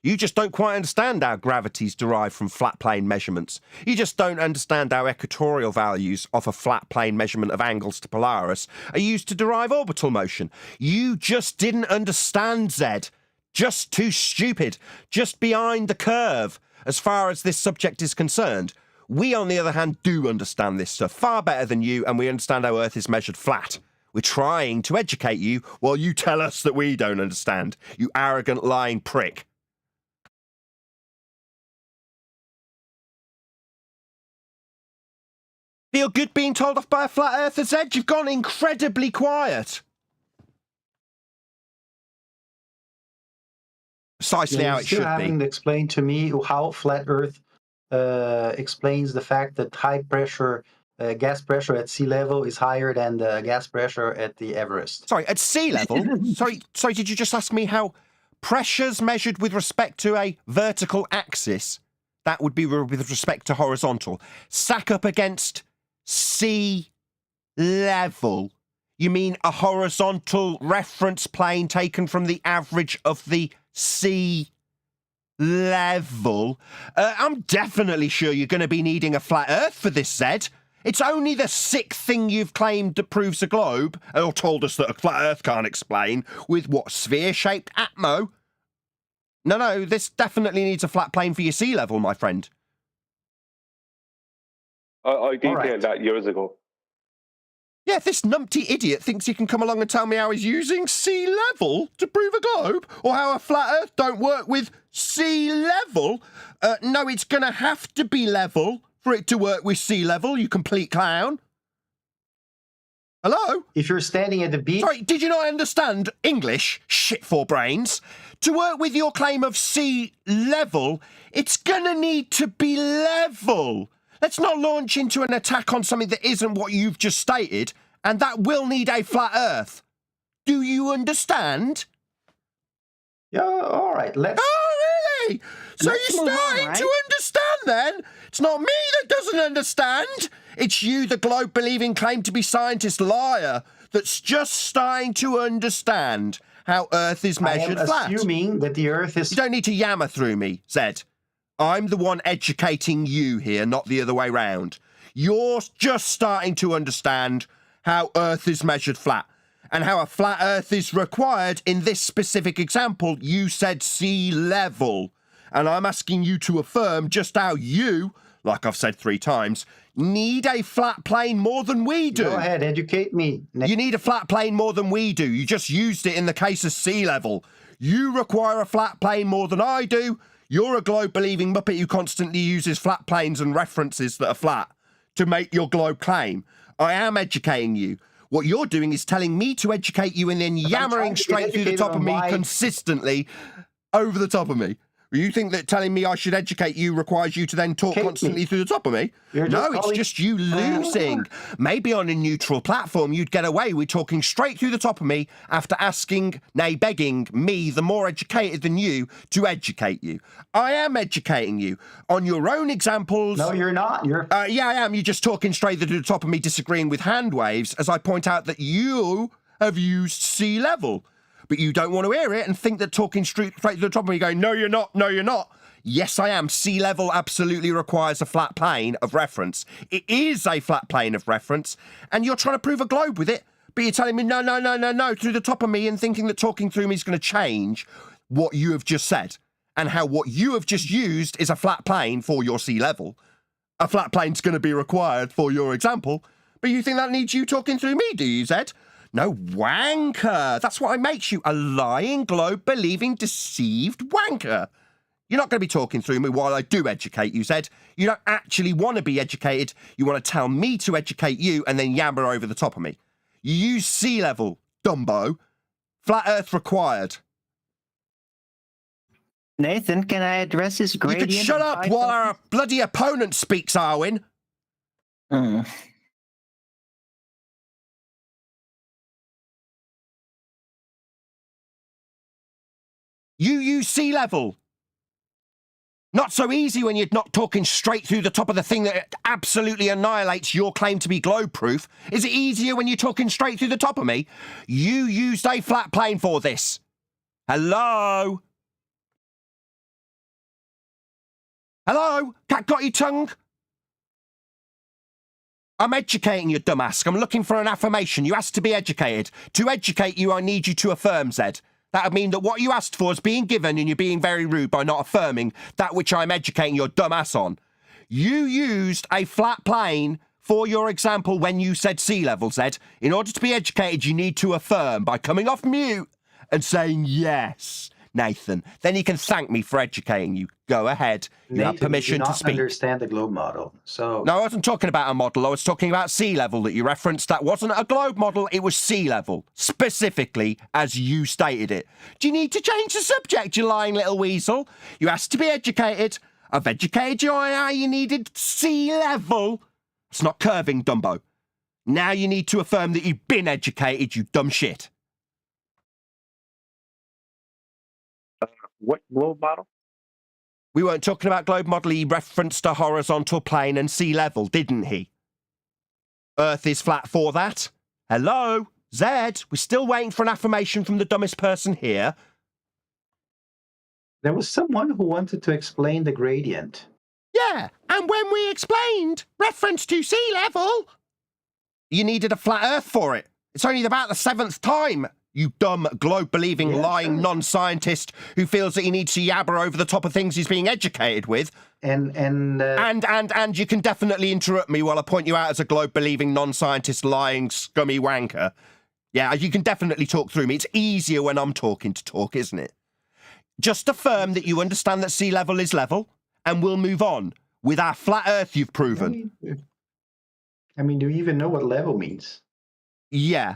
You just don't quite understand how gravity's derived from flat plane measurements. You just don't understand how equatorial values of a flat plane measurement of angles to Polaris are used to derive orbital motion. You just didn't understand, Zed. Just too stupid. Just behind the curve as far as this subject is concerned. We, on the other hand, do understand this stuff far better than you, and we understand how Earth is measured flat. We're trying to educate you while you tell us that we don't understand. You arrogant, lying prick. Feel good being told off by a flat earther, Zed? You've gone incredibly quiet. precisely how it should haven't be. explained to me how flat Earth explains the fact that high pressure, gas pressure at sea level is higher than the gas pressure at the Everest. Sorry, at sea level? sorry, did you just ask me how pressures measured with respect to a vertical axis, that would be with respect to horizontal, stack up against sea level? You mean a horizontal reference plane taken from the average of the sea level? I'm definitely sure you're going to be needing a flat Earth for this, Zed. It's only the sick thing you've claimed that proves a globe, or told us that a flat Earth can't explain, with what, sphere-shaped atmo? No, this definitely needs a flat plane for your sea level, my friend. I detailed that years ago. Yeah, this numpty idiot thinks he can come along and tell me how he's using sea level to prove a globe, or how a flat Earth don't work with sea level. No, it's going to have to be level for it to work with sea level, you complete clown. Hello? If you're standing at the beach... Sorry, did you not understand English, shit for brains? To work with your claim of sea level, it's going to need to be level. Let's not launch into an attack on something that isn't what you've just stated, and that will need a flat Earth. Do you understand? Yeah, all right. Oh, really? So Let's you're move on, starting right? to understand, then? It's not me that doesn't understand. It's you, the globe-believing, claim-to-be scientist liar, that's just starting to understand how Earth is measured flat. I am assuming that the Earth is... You don't need to yammer through me, Zed. I'm the one educating you here, not the other way round. You're just starting to understand how Earth is measured flat, and how a flat Earth is required. In this specific example, you said sea level. And I'm asking you to affirm just how you, like I've said 3 times, need a flat plane more than we do. Go ahead, educate me. You need a flat plane more than we do. You just used it in the case of sea level. You require a flat plane more than I do. You're a globe-believing muppet who constantly uses flat planes and references that are flat to make your globe claim. I am educating you. What you're doing is telling me to educate you and then yammering straight through the top of me consistently over the top of me. You think that telling me I should educate you requires you to then talk constantly through the top of me? No, it's just you losing. Maybe on a neutral platform you'd get away with talking straight through the top of me after asking, nay, begging me, the more educated than you, to educate you. I am educating you. On your own examples... No, you're not. Yeah, I am. You're just talking straight through the top of me, disagreeing with hand waves, as I point out that you have used sea level. But you don't want to hear it and think that talking straight to the top of me going, no, you're not, no, you're not. Yes, I am. Sea level absolutely requires a flat plane of reference. It is a flat plane of reference, and you're trying to prove a globe with it, but you're telling me no, through the top of me, and thinking that talking through me is going to change what you have just said, and how what you have just used is a flat plane for your sea level. A flat plane's going to be required for your example, but you think that needs you talking through me, do you, Zed? No, wanker. That's what makes you a lying, globe-believing, deceived wanker. You're not going to be talking through me while I do educate you, Zed. You don't actually want to be educated. You want to tell me to educate you and then yammer over the top of me. You use sea level, Dumbo. Flat Earth required. Nathan, can I address this You gradient? could shut up while our bloody opponent speaks, Arwin. You use sea level. Not so easy when you're not talking straight through the top of the thing that absolutely annihilates your claim to be globe-proof. Is it easier when you're talking straight through the top of me? You used a flat plane for this. Hello? Hello? Cat got your tongue? I'm educating you, dumbass. I'm looking for an affirmation. You asked to be educated. To educate you, I need you to affirm, Zed. That would mean that what you asked for is being given, and you're being very rude by not affirming that which I'm educating your dumb ass on. You used a flat plane for your example when you said sea level, Zed. In order to be educated, you need to affirm by coming off mute and saying yes. Nathan. Then you can thank me for educating you. Go ahead. You have Nathan, permission you do to not speak. understand the globe model. So No, I wasn't talking about a model. I was talking about sea level that you referenced. That wasn't a globe model. It was sea level, specifically as you stated it. Do you need to change the subject, you lying little weasel? You asked to be educated. I've educated you on how you needed sea level. It's not curving, Dumbo. Now you need to affirm that you've been educated, you dumb shit. What globe model? We weren't talking about globe model. He referenced a horizontal plane and sea level, didn't he? Earth is flat for that. Hello? Zed, we're still waiting for an affirmation from the dumbest person here. there was someone who wanted to explain the gradient. Yeah, and when we explained reference to sea level, you needed a flat Earth for it. It's only about the 7th time, you dumb, globe-believing, Yeah, lying sure. non-scientist who feels that he needs to yabber over the top of things he's being educated with. And And you can definitely interrupt me while I point you out as a globe-believing, non-scientist, lying, scummy wanker. Yeah, you can definitely talk through me. It's easier when I'm talking to talk, isn't it? Just affirm that you understand that sea level is level, and we'll move on with our flat Earth you've proven. I mean, do you even know what level means? Yeah,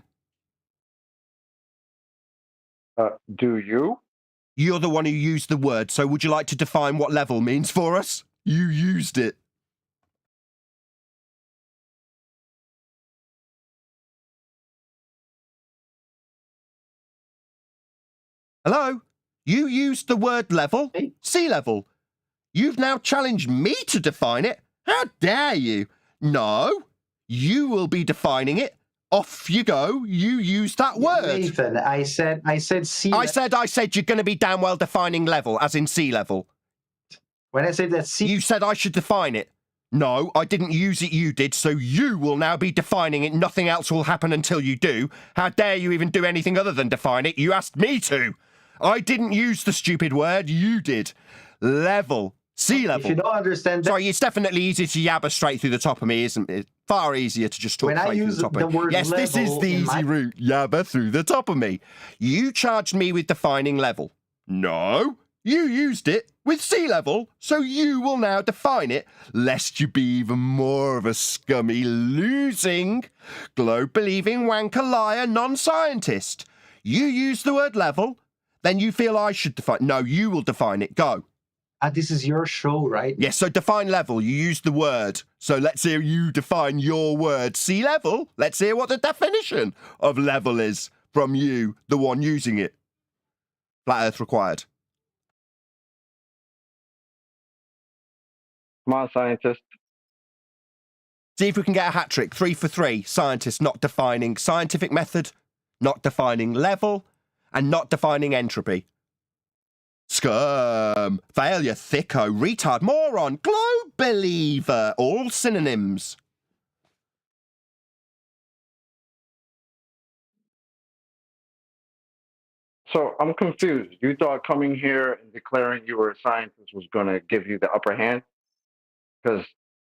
Do you? you're the one who used the word, so would you like to define what level means for us? You used it. Hello? You used the word level, Hey. sea level. You've now challenged me to define it. How dare you? No, you will be defining it. Off you go. You used that word. Nathan, I said sea. I said you're going to be damn well defining level, as in sea level. When I said that sea. You said I should define it. No, I didn't use it, you did, so you will now be defining it. Nothing else will happen until you do. How dare you even do anything other than define it? You asked me to. I didn't use the stupid word, you did. Level. Sea level. If you don't understand that, Sorry, it's definitely easy to yabber straight through the top of me, isn't it? Far easier to just talk when I straight through use the top the of me. word Yes, this is level the in easy my- route. Yabber through the top of me. You charged me with defining level. No, you used it with sea level, so you will now define it, lest you be even more of a scummy, losing, globe-believing, wanker, liar, non-scientist. You used the word level, then you feel I should define. No, you will define it. Go. this is your show, right? Yes, so define level. You used the word. So let's hear you define your word. Sea level? Let's hear what the definition of level is from you, the one using it. Flat Earth required. Come on, scientist. See if we can get a hat trick. 3 for 3. Scientists not defining scientific method, not defining level, and not defining entropy. Scum, failure, thicko, retard, moron, globe believer, all synonyms. So I'm confused. You thought coming here and declaring you were a scientist was going to give you the upper hand? Because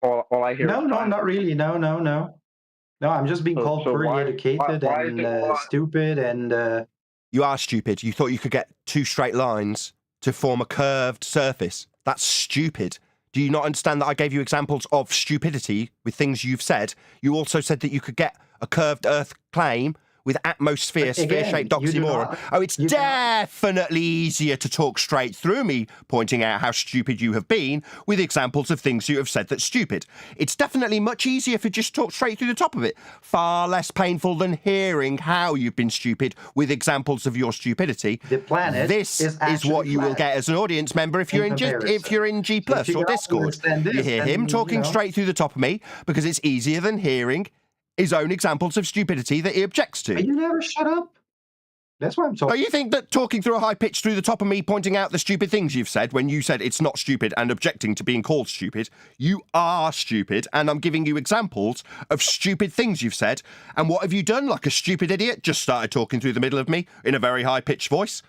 all I hear No, is no, science. not really. No. No, I'm just being called poorly why educated is and it stupid and. You are stupid. You thought you could get 2 straight lines to form a curved surface. That's stupid. Do you not understand that I gave you examples of stupidity with things you've said? You also said that you could get a curved Earth claim with atmosphere, But again, sphere-shaped you do oxymoron. not- Oh, it's you do not- definitely easier to talk straight through me, pointing out how stupid you have been with examples of things you have said that's stupid. It's definitely much easier if you just talk straight through the top of it. Far less painful than hearing how you've been stupid with examples of your stupidity. The planet This is is actually what you will flat get as an audience member if you're in G, comparison. if you're in G So if Plus you or cannot Discord. understand this, You hear then, him talking you know. straight through the top of me because it's easier than hearing his own examples of stupidity that he objects to. But you never shut up. That's why I'm Oh, talking. you think that talking through a high pitch through the top of me, pointing out the stupid things you've said when you said it's not stupid and objecting to being called stupid, you are stupid, and I'm giving you examples of stupid things you've said. And what have you done? Like a stupid idiot, just started talking through the middle of me in a very high pitched voice.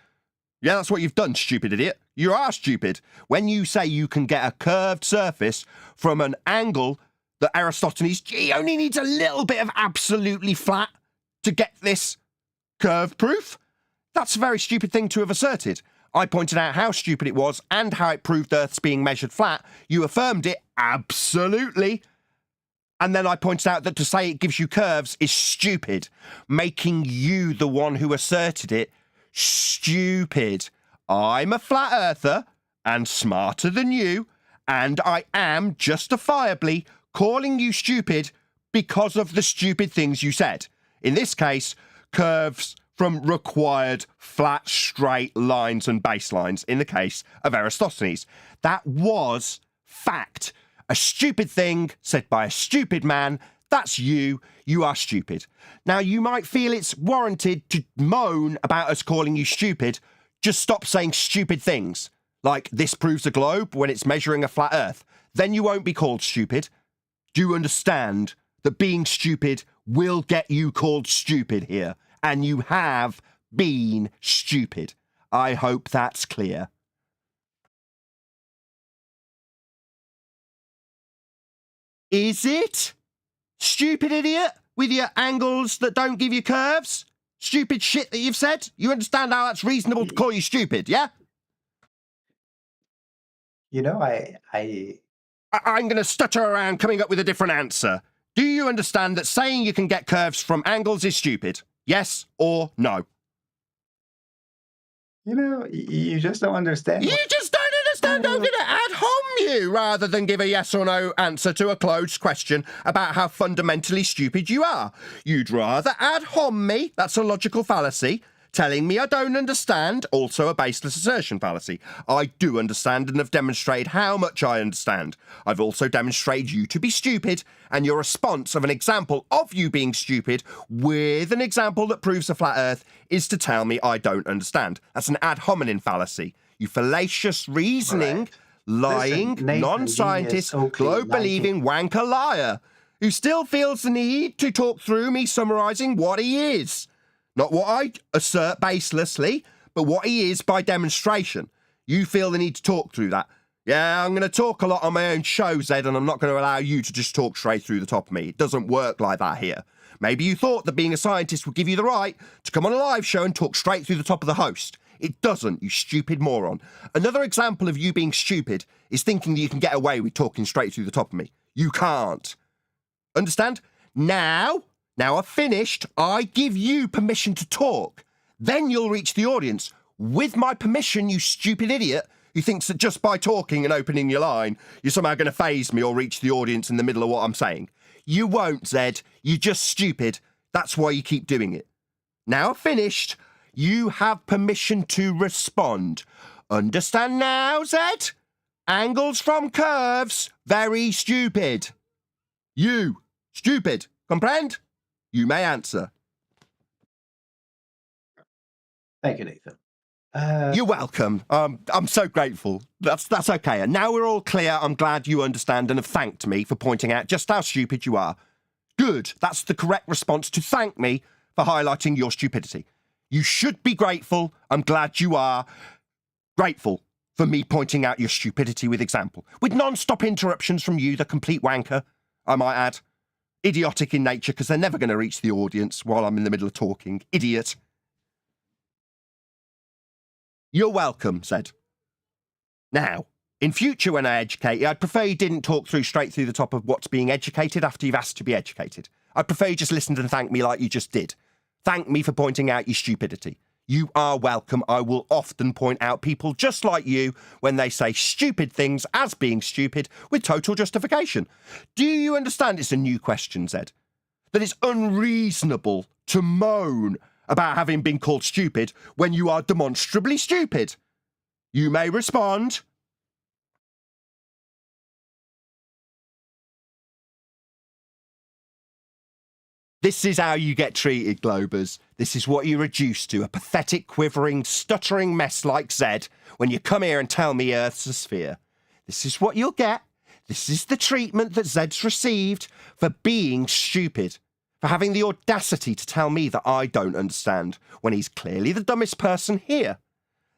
Yeah, that's what you've done, stupid idiot. You are stupid. When you say you can get a curved surface from an angle that Aristophanes, he only needs a little bit of absolutely flat to get this curve proof. That's a very stupid thing to have asserted. I pointed out how stupid it was and how it proved Earth's being measured flat. You affirmed it, absolutely. And then I pointed out that to say it gives you curves is stupid, making you the one who asserted it stupid. I'm a flat earther and smarter than you, and I am justifiably calling you stupid because of the stupid things you said. In this case, curves from required flat, straight lines and baselines in the case of Eratosthenes. That was fact. A stupid thing said by a stupid man. That's you. You are stupid. Now, you might feel it's warranted to moan about us calling you stupid. Just stop saying stupid things, like this proves a globe when it's measuring a flat earth. Then you won't be called stupid. Do you understand that being stupid will get you called stupid here? And you have been stupid. I hope that's clear. Is it? Stupid idiot with your angles that don't give you curves? Stupid shit that you've said? You understand how that's reasonable to call you stupid, yeah? You know, I'm going to stutter around coming up with a different answer. Do you understand that saying you can get curves from angles is stupid? Yes or no? you know, you just don't understand. You just don't understand. I'm going to ad hom you rather than give a yes or no answer to a closed question about how fundamentally stupid you are. You'd rather ad hom me, that's a logical fallacy, telling me I don't understand, also a baseless assertion fallacy. I do understand and have demonstrated how much I understand. I've also demonstrated you to be stupid, and your response of an example of you being stupid with an example that proves a flat earth is to tell me I don't understand. That's an ad hominem fallacy. You fallacious reasoning, Right. lying, Listen, Nathan, non-scientist, genius, Oakley, globe-believing wanker liar who still feels the need to talk through me summarising what he is. Not what I assert baselessly, but what he is by demonstration. You feel the need to talk through that. Yeah, I'm going to talk a lot on my own show, Zed, and I'm not going to allow you to just talk straight through the top of me. It doesn't work like that here. Maybe you thought that being a scientist would give you the right to come on a live show and talk straight through the top of the host. It doesn't, you stupid moron. Another example of you being stupid is thinking that you can get away with talking straight through the top of me. You can't. Understand? Now I've finished, I give you permission to talk. Then you'll reach the audience. With my permission, you stupid idiot who thinks that just by talking and opening your line, you're somehow going to faze me or reach the audience in the middle of what I'm saying. You won't, Zed. You're just stupid. That's why you keep doing it. Now I've finished. You have permission to respond. Understand now, Zed? Angles from curves, very stupid. You, stupid. Comprehend? You may answer. Thank you, Nathan. You're welcome. I'm so grateful. That's okay. And now we're all clear. I'm glad you understand and have thanked me for pointing out just how stupid you are. Good. That's the correct response to thank me for highlighting your stupidity. You should be grateful. I'm glad you are grateful for me pointing out your stupidity with example. With non-stop interruptions from you, the complete wanker, I might add. Idiotic in nature, because they're never going to reach the audience while I'm in the middle of talking. Idiot. You're welcome, Zed. Now, in future when I educate you, I'd prefer you didn't talk straight through the top of what's being educated after you've asked to be educated. I'd prefer you just listened and thanked me like you just did. Thank me for pointing out your stupidity. You are welcome. I will often point out people just like you when they say stupid things as being stupid with total justification. Do you understand it's a new question, Zed? That it's unreasonable to moan about having been called stupid when you are demonstrably stupid? You may respond. This is how you get treated, Globers. This is what you're reduced to, a pathetic, quivering, stuttering mess like Zed when you come here and tell me Earth's a sphere. This is what you'll get. This is the treatment that Zed's received for being stupid, for having the audacity to tell me that I don't understand when he's clearly the dumbest person here.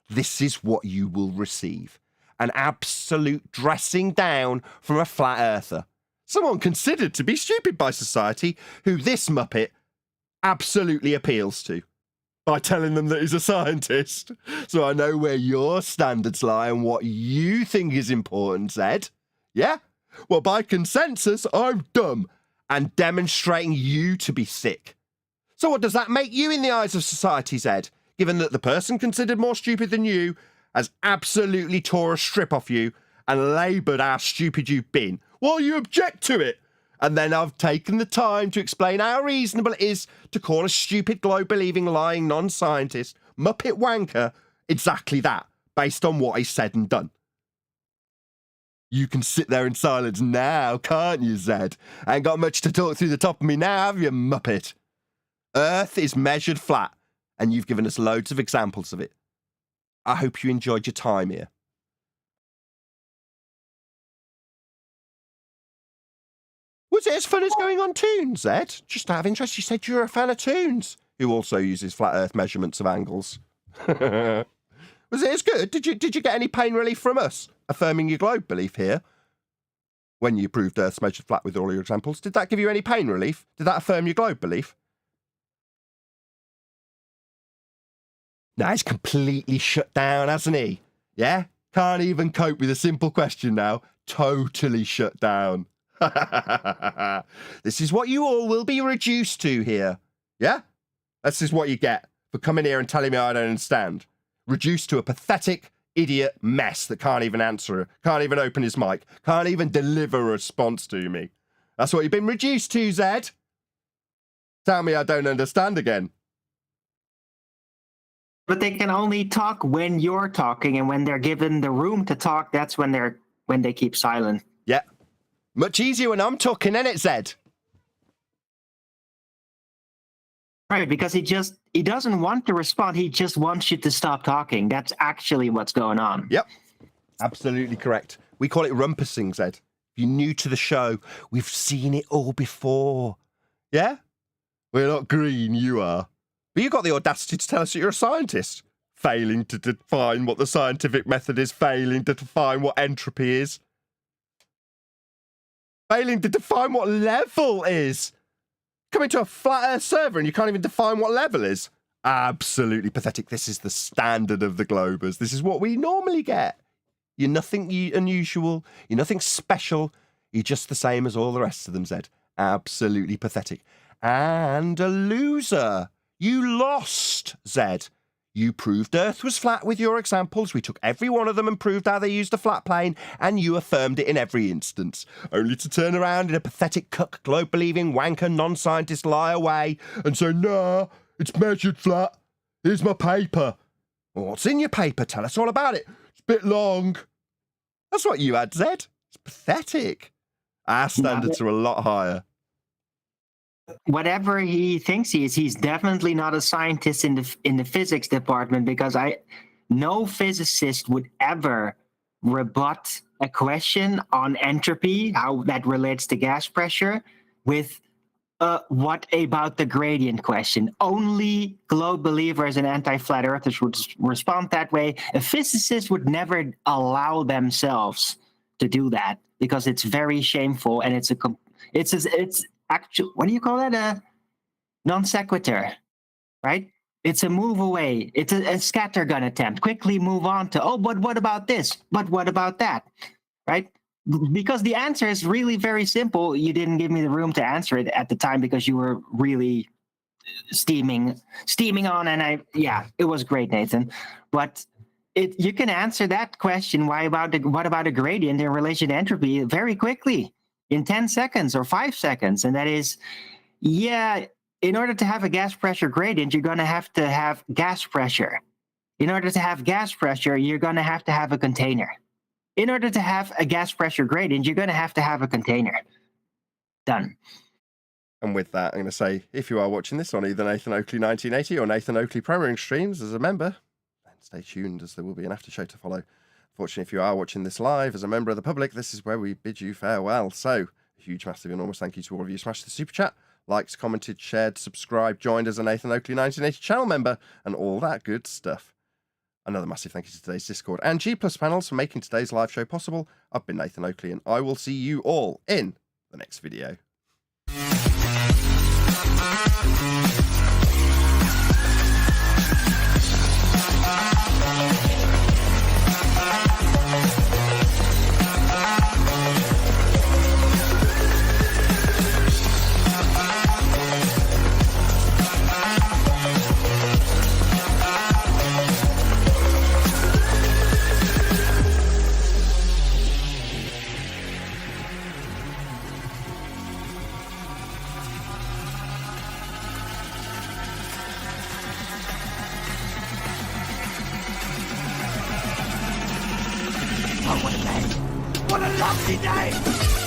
This is what you will receive. An absolute dressing down from a flat earther. Someone considered to be stupid by society, who this muppet absolutely appeals to. by telling them that he's a scientist. So I know where your standards lie and what you think is important, Zed. Yeah? Well, by consensus, I'm dumb and demonstrating you to be sick. So what does that make you in the eyes of society, Zed? Given that the person considered more stupid than you has absolutely tore a strip off you and laboured how stupid you've been while you object to it. And then I've taken the time to explain how reasonable it is to call a stupid, globe-believing, lying non-scientist, muppet wanker, exactly that, based on what he's said and done. You can sit there in silence now, can't you, Zed? Ain't got much to talk through the top of me now, have you, muppet? Earth is measured flat, and you've given us loads of examples of it. I hope you enjoyed your time here. Was it as fun as going on Toons, Ed? Just out of interest, you said you're a fan of Toons, who also uses flat Earth measurements of angles. Was it as good? Did you get any pain relief from us affirming your globe belief here? When you proved Earth's measured flat with all your examples, did that give you any pain relief? Did that affirm your globe belief? Now he's completely shut down, hasn't he? Yeah? Can't even cope with a simple question now. Totally shut down. This is what you all will be reduced to here. Yeah? This is what you get for coming here and telling me I don't understand. Reduced to a pathetic idiot mess that can't even answer, can't even open his mic, can't even deliver a response to me. That's what you've been reduced to, Zed. Tell me I don't understand again. But they can only talk when you're talking, and when they're given the room to talk, that's when they keep silent. Yeah. Much easier when I'm talking, isn't it, Zed? Right, because he doesn't want to respond. He just wants you to stop talking. That's actually what's going on. Yep. Absolutely correct. We call it rumpusing, Zed. If you're new to the show, we've seen it all before. Yeah? We're not green, you are. But you got the audacity to tell us that you're a scientist. Failing to define what the scientific method is, failing to define what entropy is. Failing to define what level is. Coming to a flat Earth server and you can't even define what level is. Absolutely pathetic. This is the standard of the Globers. This is what we normally get. You're nothing unusual. You're nothing special. You're just the same as all the rest of them, Zed. Absolutely pathetic. And a loser. You lost, Zed. You proved Earth was flat with your examples. We took every one of them and proved how they used a flat plane, and you affirmed it in every instance, only to turn around in a pathetic cuck, globe-believing, wanker, non-scientist lie way and say, nah, it's measured flat. Here's my paper. Well, what's in your paper? Tell us all about it. It's a bit long. That's what you had, Zed. It's pathetic. Our standards are a lot higher. Whatever he thinks he is, he's definitely not a scientist in the physics department, because no physicist would ever rebut a question on entropy, how that relates to gas pressure, with what about the gradient question. Only globe believers and anti-flat earthers would respond that way. A physicist would never allow themselves to do that, because it's very shameful, and it's actually, what do you call that? A non sequitur, right? It's a move away. It's a scattergun attempt. Quickly move on to, but what about this? But what about that? Right? Because the answer is really very simple. You didn't give me the room to answer it at the time because you were really steaming on, and it was great, Nathan. But you can answer that question, what about a gradient in relation to entropy, very quickly. In 10 seconds or 5 seconds. And that is, in order to have a gas pressure gradient, you're going to have gas pressure. In order to have gas pressure, you're going to have a container. In order to have a gas pressure gradient, you're going to have a container. Done. And with that, I'm going to say, if you are watching this on either Nathan Oakley 1980 or Nathan Oakley Premiering streams as a member, then stay tuned, as there will be an after show to follow. Fortunately, if you are watching this live as a member of the public, this is where we bid you farewell. So, a huge, massive, enormous thank you to all of you. Smash the super chat, liked, commented, shared, subscribed, joined as a Nathan Oakley 1980 channel member, and all that good stuff. Another massive thank you to today's Discord and G+ panels for making today's live show possible. I've been Nathan Oakley, and I will see you all in the next video. Oh, what a day! What a lovely day!